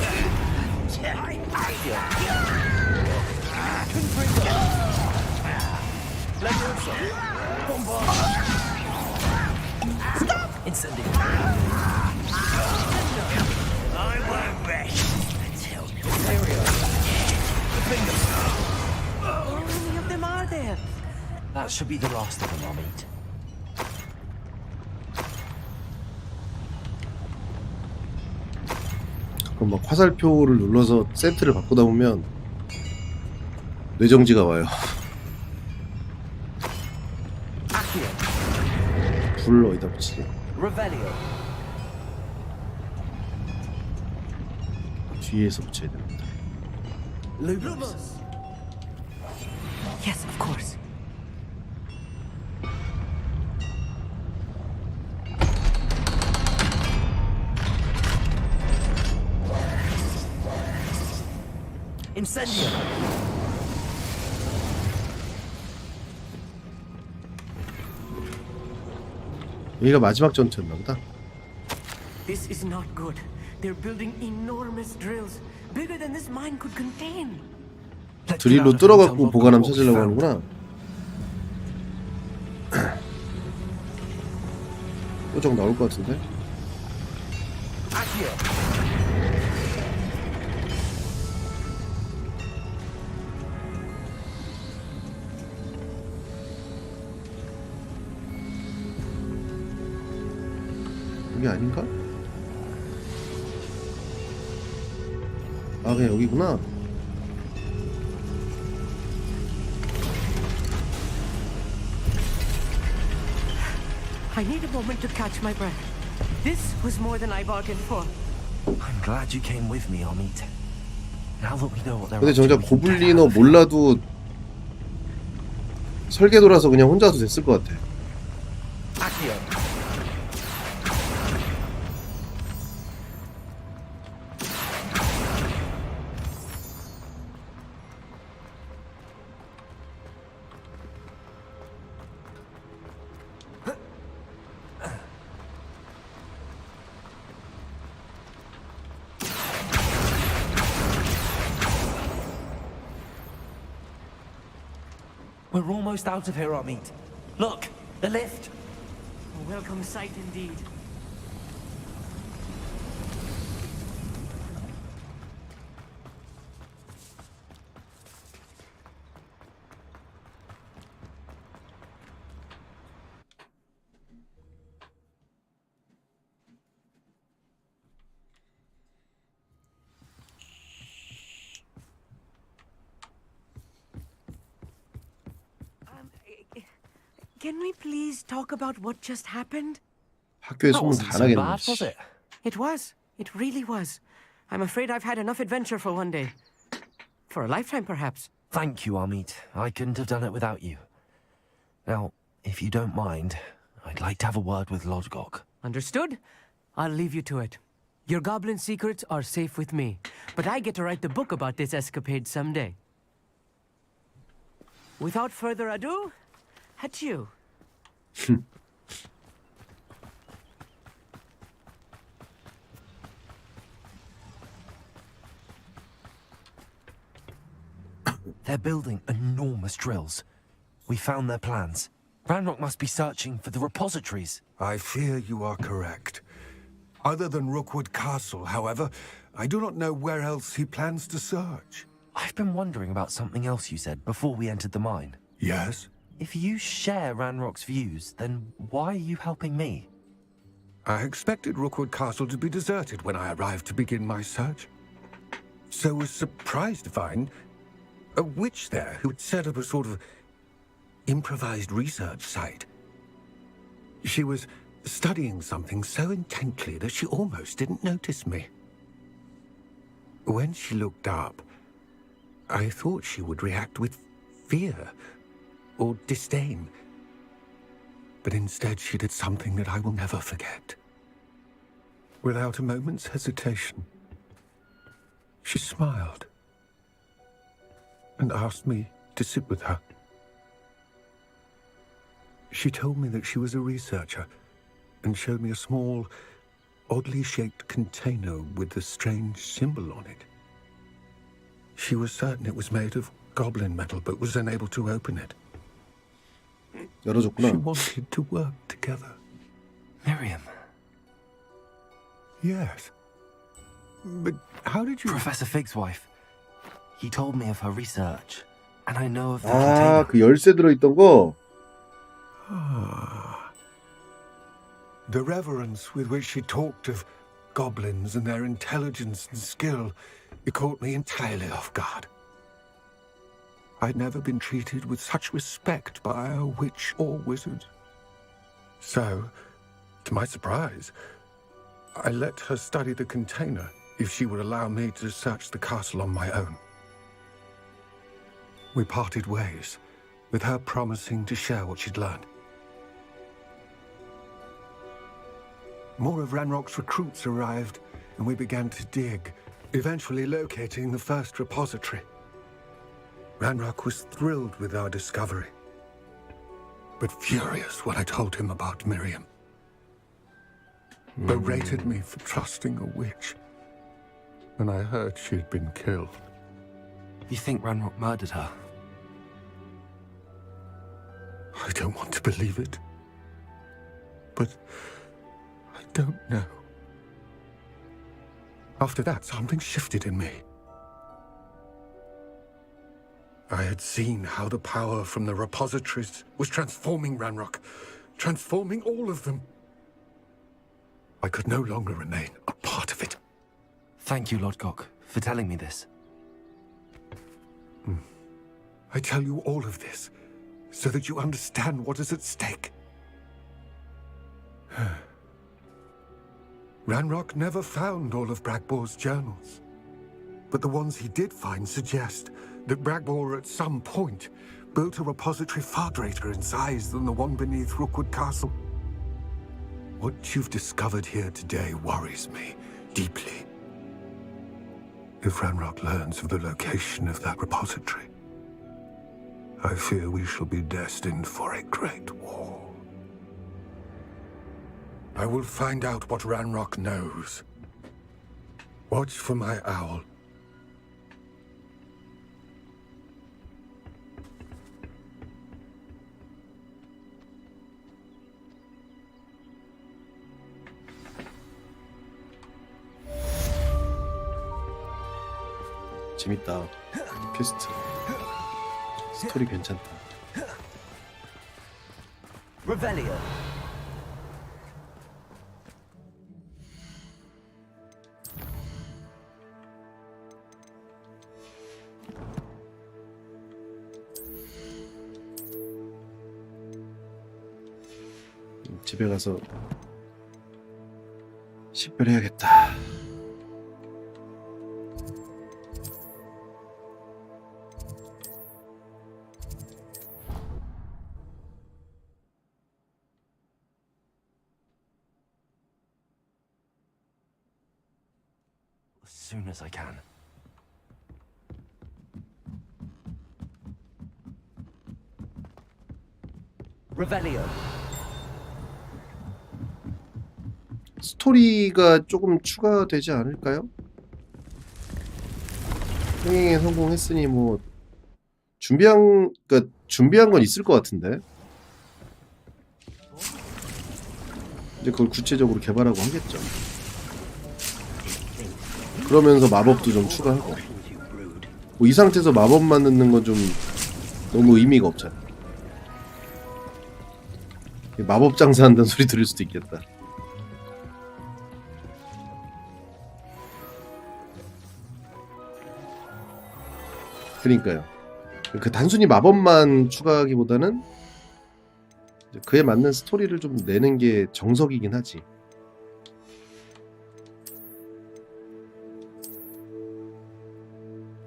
How many of them are there?
That should be the last of them, I'll meet.
가끔 막 화살표를 눌러서 세트를 바꾸다 보면 뇌정지가 와요. 불 어디다 붙이지? 뒤에서 붙여야 됩니다.
Yes, of course.
Incendio!
여기가 마지막 전투였나 보다.
This is not good. They're building enormous drills, bigger than this mine could contain.
드릴로 뚫어갖고 보관함 찾으려고 하는구나. 뾰족 나올 것 같은데? 이게 아닌가? 아, 그냥 여기구나.
I need a moment to catch my breath. This was more than I bargained for.
I'm glad you came with me, Amit. Now that we know what they're
근데
up to,
정작
we can get
고블린어
out of here.
몰라도 설계도라서 그냥 혼자도 됐을 것 같아.
We're almost out of here, Amit. Look, the lift.
A welcome sight indeed. Can we please talk about what just happened?
학교에 소문 다 나겠네.
was it?
It was. It really was. I'm afraid I've had enough adventure for one day. For a lifetime, perhaps.
Thank you, Amit. I couldn't have done it without you. Now, if you don't mind, I'd like to have a word with Lodgok.
Understood? I'll leave you to it. Your goblin secrets are safe with me, but I get to write the book about this escapade someday. Without further ado, adieu.
They're building enormous drills. We found their plans. Ranrock must be searching for the repositories.
I fear you are correct. Other than Rookwood Castle, however, I do not know where else he plans to search.
I've been wondering about something else you said before we entered the mine.
Yes?
If you share Ranrock's views, then why are you helping me?
I expected Rookwood Castle to be deserted when I arrived to begin my search. So was surprised to find a witch there who had set up a sort of improvised research site. She was studying something so intently that she almost didn't notice me. When she looked up, I thought she would react with fear or disdain. But instead she did something that I will never forget. Without a moment's hesitation, she smiled and asked me to sit with her. She told me that she was a researcher and showed me a small, oddly shaped container with a strange symbol on it. She was certain it was made of goblin metal, but was unable to open it. She
열어줬구나.
wanted to work together.
Miriam.
Yes. But how did you...
Professor Fig's wife. He told me of her research, and I know of the
아,
container.
그 열쇠 들어있던 거?
Ah. The reverence with which she talked of goblins and their intelligence and skill, it caught me entirely off guard. I'd never been treated with such respect by a witch or wizard. So, to my surprise, I let her study the container if she would allow me to search the castle on my own. We parted ways, with her promising to share what she'd learned. More of Ranrock's recruits arrived, and we began to dig, eventually locating the first repository. Ranrock was thrilled with our discovery, but furious when I told him about Miriam. Berated me for trusting a witch, and I heard she'd been killed.
You think Ranrock murdered her?
I don't want to believe it, but I don't know. After that, something shifted in me. I had seen how the power from the repositories was transforming Ranrock, transforming all of them. I could no longer remain a part of it.
Thank you, Lodgok, for telling me this.
I tell you all of this so that you understand what is at stake. Ranrock never found all of Bragbor's journals, but the ones he did find suggest that Bragbor at some point built a repository far greater in size than the one beneath Rookwood Castle. What you've discovered here today worries me deeply. If Ranrock learns of the location of that repository, I fear we shall be destined for a great war. I will find out what Ranrock knows. Watch for my owl.
재밌다. 퀘스트. 스토리 괜찮다.
Revelio.
집에 가서 식별해야겠다.
soon as I can.
Revelio.
스토리가 조금 추가되지 않을까요? 흥행에 성공했으니 뭐 준비한 건 있을 것 같은데 이제 그걸 구체적으로 개발하고 하겠죠. 그러면서 마법도 좀 추가하고 뭐 이 상태에서 마법만 넣는 건 좀 너무 의미가 없잖아. 마법 장사한다는 소리 들을 수도 있겠다. 그러니까요. 그 단순히 마법만 추가하기보다는 그에 맞는 스토리를 좀 내는 게 정석이긴 하지.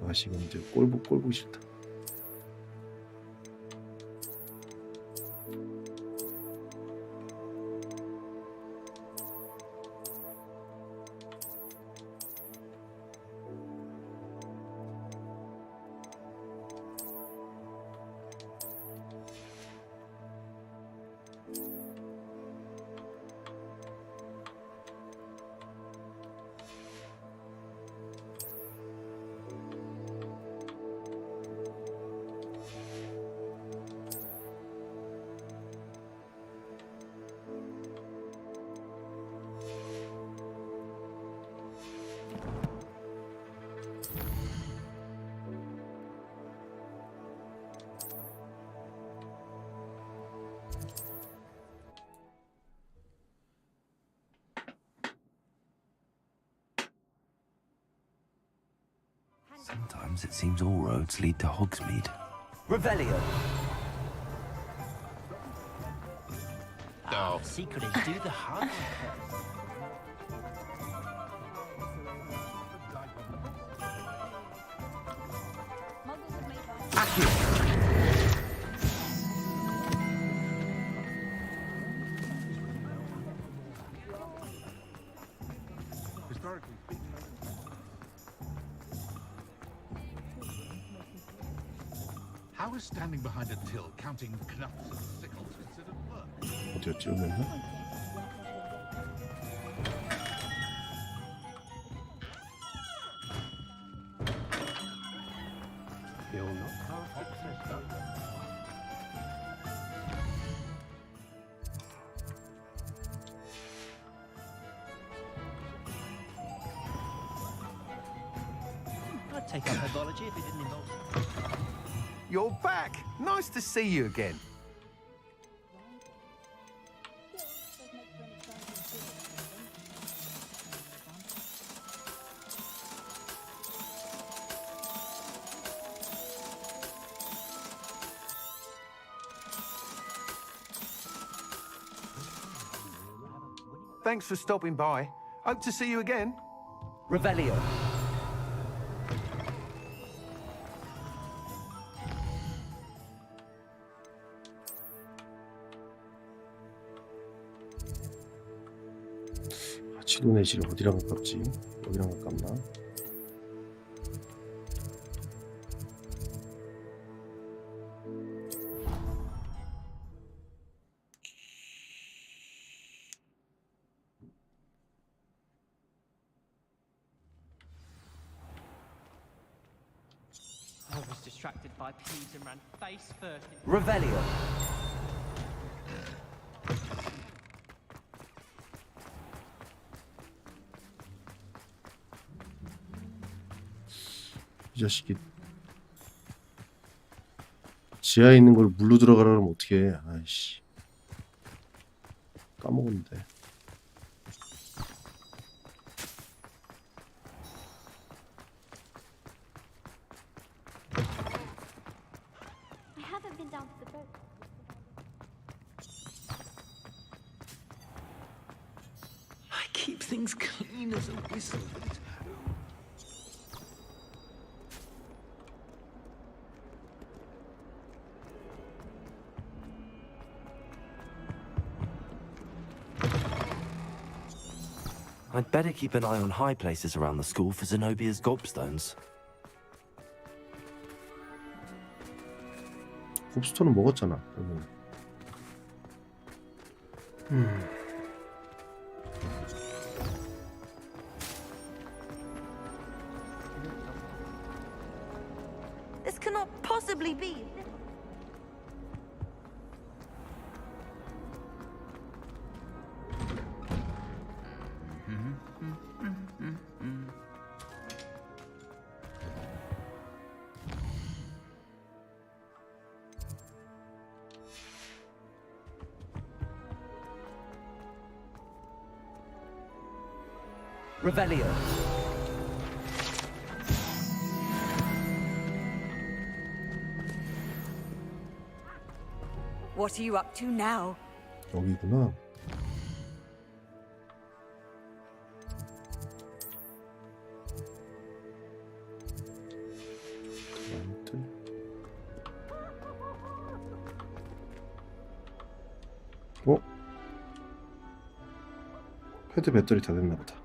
아, 지금 이제 꼴 보기 싫다.
Sometimes it seems all roads lead to Hogsmeade.
Revelio.
The secret is do the hard
How is standing behind a till counting knuffs and sickles considered work?
어디였지? 여기였나?
I'd take up herbology if it didn't involve.
You're back! Nice to see you again. Thanks for stopping by. Hope to see you again.
Revelio.
지도 내실이 어디랑 가깝지? 여기랑 가깝나?
I was distracted by peas and ran face first into
Revelio.
이 자식이 지하에 있는 걸 물로 들어가라면 어떻게 해? 아이씨 까먹었는데.
I haven't been down to the boat.
I keep things clean as a whistle. I'd better keep an eye on high places around the school for Zenobia's gobstones.
곱스톤은 먹었잖아.
This cannot possibly be.
Revelio.
What are you up to now?
여기구나. 어? 패드 배터리 다 됐나 보다.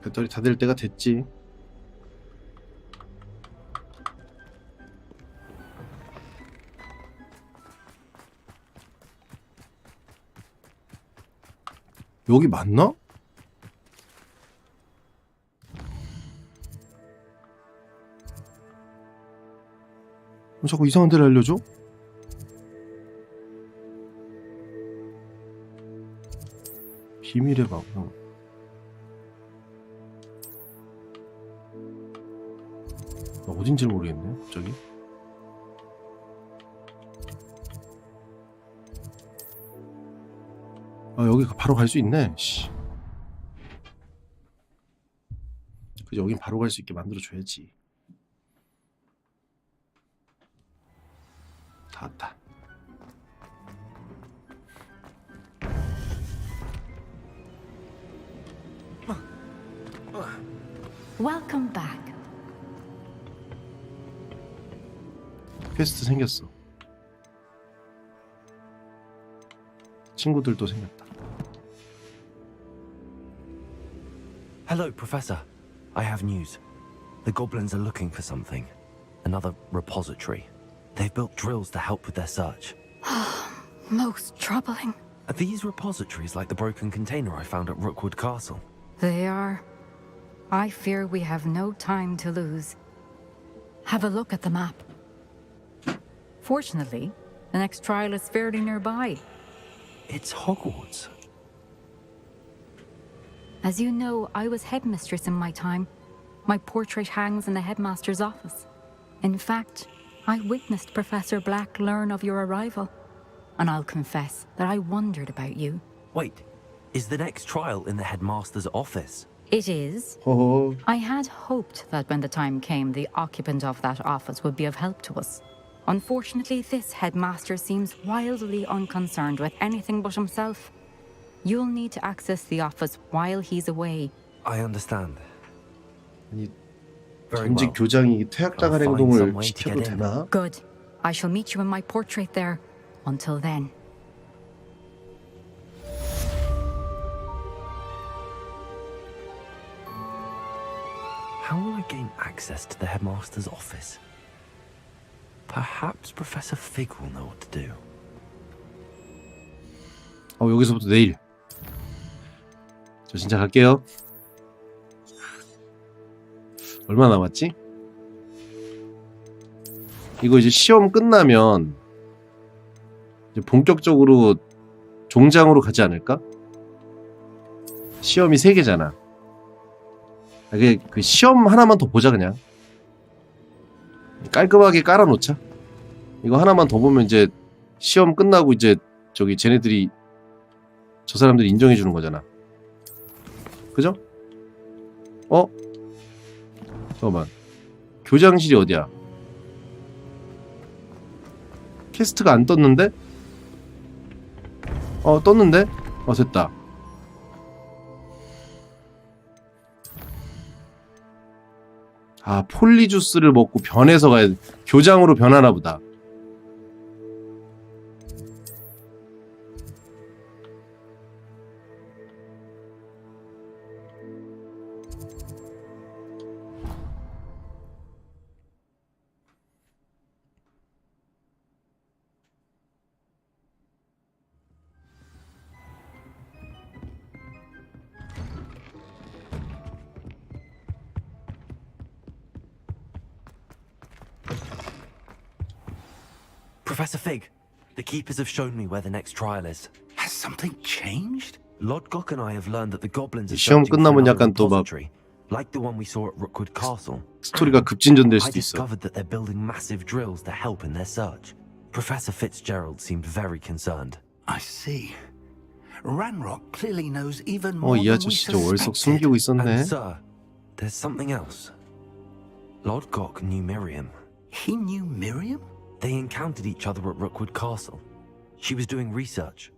배터리 다 될 때가 됐지. 여기 맞나? 자꾸 이상한 데를 알려줘? 비밀의 방향. 어딘지 모르겠네, 갑자기. 아, 여기 바로 갈 수 있네. 씨. 그죠, 여긴 바로 갈 수 있게 만들어줘야지. 다 왔다.
Welcome back.
퀘스트 생겼어. 친구들도 생겼다.
Hello, Professor. I have news. The goblins are looking for something. Another repository. They've built drills to help with their search.
Most troubling.
Are these repositories like the broken container I found at Rookwood Castle?
They are. I fear we have no time to lose. Have a look at the map. Fortunately, the next trial is fairly nearby.
It's Hogwarts.
As you know, I was headmistress in my time. My portrait hangs in the headmaster's office. In fact, I witnessed Professor Black learn of your arrival. And I'll confess that I wondered about you.
Wait, is the next trial in the headmaster's office?
It is.
Oh.
I had hoped that when the time came, the occupant of that office would be of help to us. Unfortunately, this headmaster seems wildly unconcerned with anything but himself. You'll need to access the office while he's away.
I understand.
아니,
Very
전직
well.
교장이 퇴학당할
I'll find
행동을
some way to
시켜도
get in.
되나?
Good. I shall meet you in my portrait there. Until then.
How will I gain access to the headmaster's office? Perhaps Professor Fig will know what to do.
여기서부터 내일. 저 진짜 갈게요. 얼마 남았지? 이거 이제 시험 끝나면 이제 본격적으로 종장으로 가지 않을까? 시험이 3개잖아. 그 시험 하나만 더 보자 그냥. 깔끔하게 깔아놓자. 이거 하나만 더 보면 이제 시험 끝나고 이제 저기 쟤네들이 저 사람들이 인정해 주는 거잖아. 그죠? 잠깐만. 교장실이 어디야? 퀘스트가 안 떴는데? 떴는데? 됐다. 폴리주스를 먹고 변해서 가야 돼. 교장으로 변하나 보다.
Professor Fig, the keepers have shown me where the next trial is.
Has something changed?
Lodgok and I have learned that the goblins are
시험
searching for
끝나면
another
약간 또 막
repository, like the one we saw at Rookwood Castle.
스토리가 급진전될
I
수도 있어.
discovered that they're building massive drills to help in their search. Professor Fitzgerald seemed very concerned.
I see. Ranrock clearly knows even more
이
than we
아저씨 진짜 월속
suspected.
숨기고 있었네.
And sir, there's something else. Lodgok knew Miriam.
He knew Miriam?
They encountered each other at Rookwood Castle. She was doing research.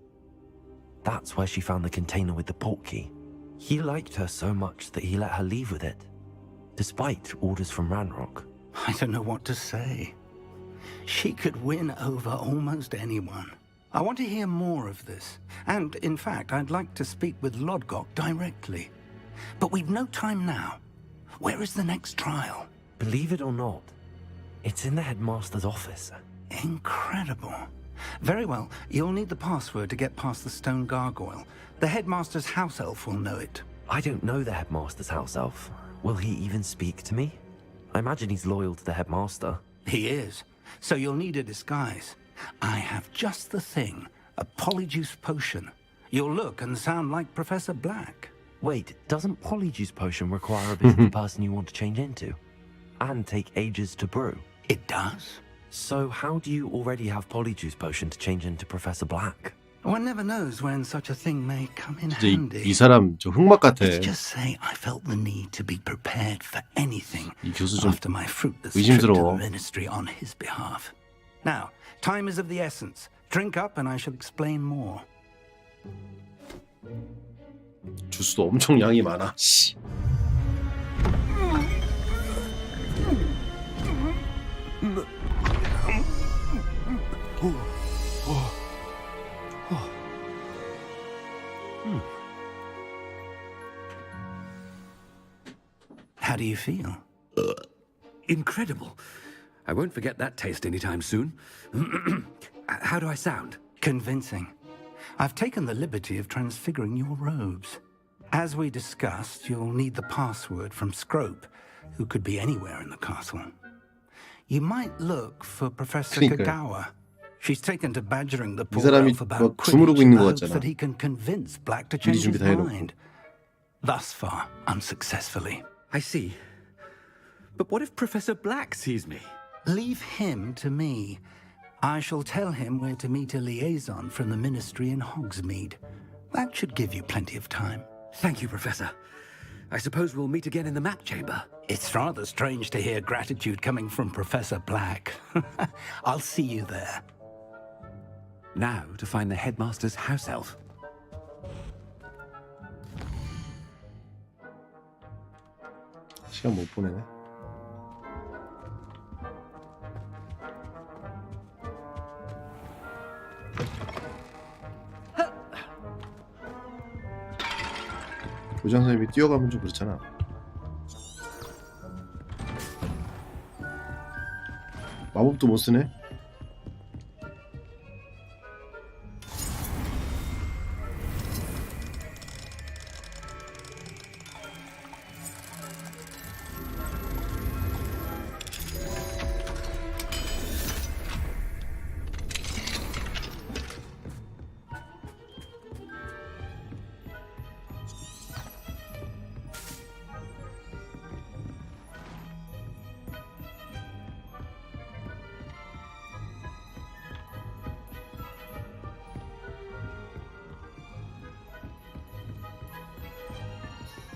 That's where she found the container with the portkey. He liked her so much that he let her leave with it, despite orders from Ranrock.
I don't know what to say. She could win over almost anyone. I want to hear more of this. And, in fact, I'd like to speak with Lodgok directly. But we've no time now. Where is the next trial?
Believe it or not, it's in the headmaster's office.
Incredible. Very well, you'll need the password to get past the stone gargoyle. The headmaster's house elf will know it.
I don't know the headmaster's house elf. Will he even speak to me? I imagine he's loyal to the headmaster.
He is. So you'll need a disguise. I have just the thing. A polyjuice potion. You'll look and sound like Professor Black.
Wait, doesn't Polyjuice Potion require a bit of the person you want to change into? And take ages to brew?
It does.
So how do you already have Polyjuice Potion to change into Professor Black?
One never knows when such a thing may come in
진짜
handy.
이 사람 저 흑막 같아.
Let's just say I felt the need to be prepared for anything
이 교수 좀
after my fruitless trip to the
의심스러워.
ministry on his behalf. Now, time is of the essence. Drink up and I shall explain more.
주스도 엄청 양이 많아. 씨.
How do you feel?
Incredible. I won't forget that taste anytime soon. How do I sound?
Convincing. I've taken the liberty of transfiguring your robes. As we discussed, you'll need the password from Scrope, who could be anywhere in the castle. You might look for Professor
그러니까요.
Kagawa. She's taken to badgering the
이
poor
사람이
elf about
막 주무르고
Quidditch in
있는
the
것
hopes
같잖아.
that he can convince Black to
미리
change
준비
his
다 해놓고.
mind. Thus far, unsuccessfully.
I see. But what if Professor Black sees me?
Leave him to me. I shall tell him where to meet a liaison from the ministry in Hogsmeade. That should give you plenty of time.
Thank you, Professor. I suppose we'll meet again in the map chamber.
It's rather strange to hear gratitude coming from Professor Black. I'll see you there.
Now to find the headmaster's house elf.
시간 못 보내네. 교장 선생님이 뛰어가면 좀 그렇잖아. 마법도 못 쓰네.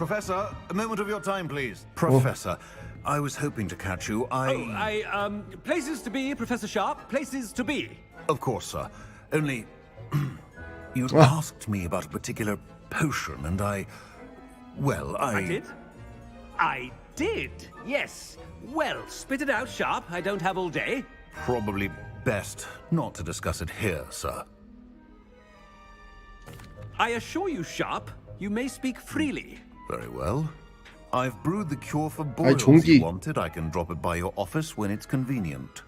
Professor, a moment of your time, please. Professor, I was hoping to catch you.
Places to be, Professor Sharp. Places to be.
Of course, sir. Only you'd asked me about a particular potion, and I
did? I did, yes. Well, spit it out, Sharp. I don't have all day.
Probably best not to discuss it here, sir.
I assure you, Sharp, you may speak freely.
Very well. I've brewed the cure for boils you wanted. I can drop it by your office when it's convenient.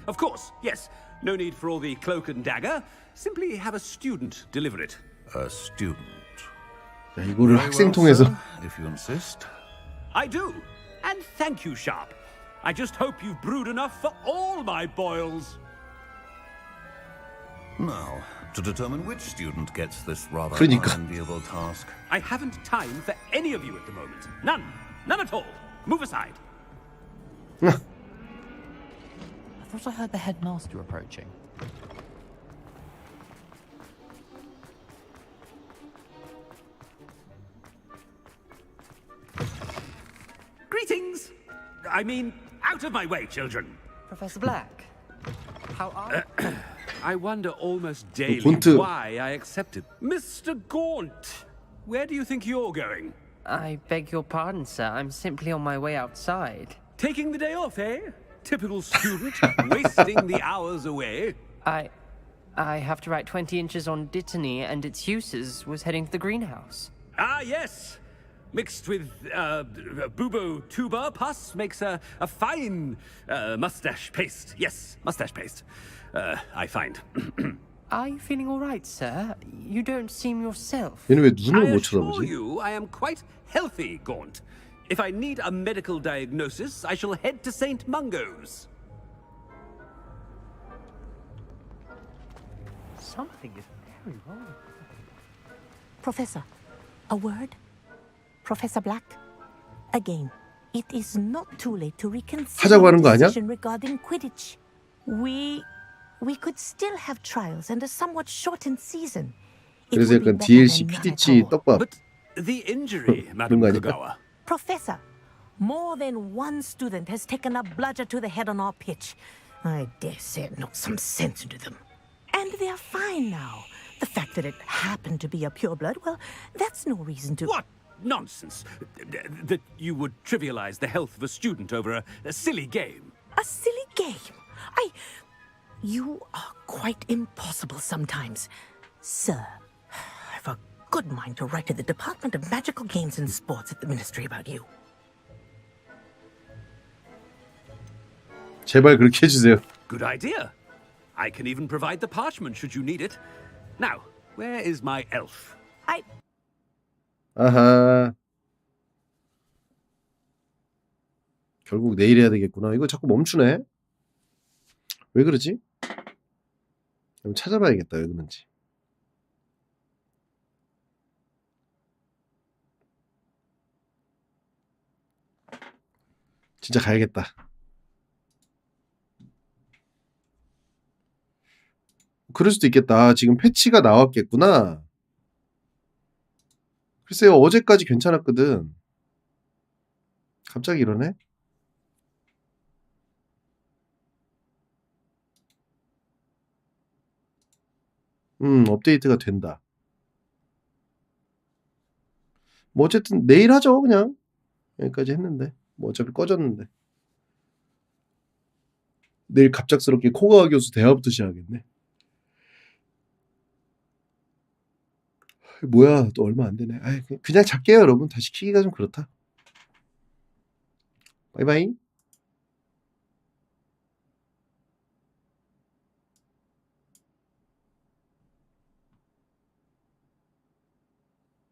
Of course, yes. No need for all the cloak and dagger. Simply have a student deliver it.
A student.
야, 이거를 학생 통해서.
If you insist.
I do. And thank you, Sharp. I just hope you've brewed enough for all my boils.
Now, to determine which student gets this rather
그러니까.
unenviable task.
I haven't time for any of you at the moment. None. None at all. Move aside.
I thought I heard the headmaster approaching.
Greetings. I mean, out of my way, children.
Professor Black, how are you?
I wonder almost daily
Gaunt.
why I accepted. Mr. Gaunt, where do you think you're going?
I beg your pardon, sir. I'm simply on my way outside.
Taking the day off, eh? Typical student, wasting the hours away.
I have to write 20 inches on Dittany and its uses. Was heading to the greenhouse.
Ah, yes. Mixed with bubo tuber pus makes a fine mustache paste. Yes, mustache paste. I find.
Are you feeling all right, sir? You don't seem yourself.
얘는 왜 눈을
I
못
assure
쳐다보지?
you, I am quite healthy, Gaunt. If I need a medical diagnosis, I shall head to St. Mungo's.
Something is very wrong.
Professor, a word? Professor Black? Again, it is not too late to reconsider
하자고 하는 거
the
아니야?
decision regarding Quidditch. We could still have trials and a somewhat shortened season. It
그래서
would be
약간
better
DLC,
than none at
PDC
all.
떡밥.
But the injury, Madam
그런 거 아니야?
Kugawa.
Professor, more than one student has taken a bludger to the head on our pitch. I dare say it knocked some sense into them. And they're fine now. The fact that it happened to be a pureblood, well, that's no reason to...
What nonsense! That you would trivialize the health of a student over a silly game.
A silly game? You are quite impossible sometimes. Sir, I've a good mind to write to the Department of Magical Games and Sports at the Ministry about you.
제발 그렇게 해주세요.
Good idea. I can even provide the parchment should you need it. Now, where is my elf?
아하. 결국 내일 해야 되겠구나. 이거 자꾸 멈추네. 왜 그러지? 한번 찾아봐야겠다. 왜 그런지. 진짜 가야겠다. 그럴 수도 있겠다. 지금 패치가 나왔겠구나. 글쎄요. 어제까지 괜찮았거든. 갑자기 이러네. 업데이트가 된다. 뭐 어쨌든 내일 하죠. 그냥 여기까지 했는데 뭐 어차피 꺼졌는데 내일 갑작스럽게 코가와 교수 대화부터 시작하겠네. 뭐야 또 얼마 안 되네. 아이, 그냥 잘게요 여러분. 다시 키기가 좀 그렇다. 바이바이.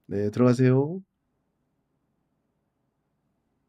네, 들어가세요.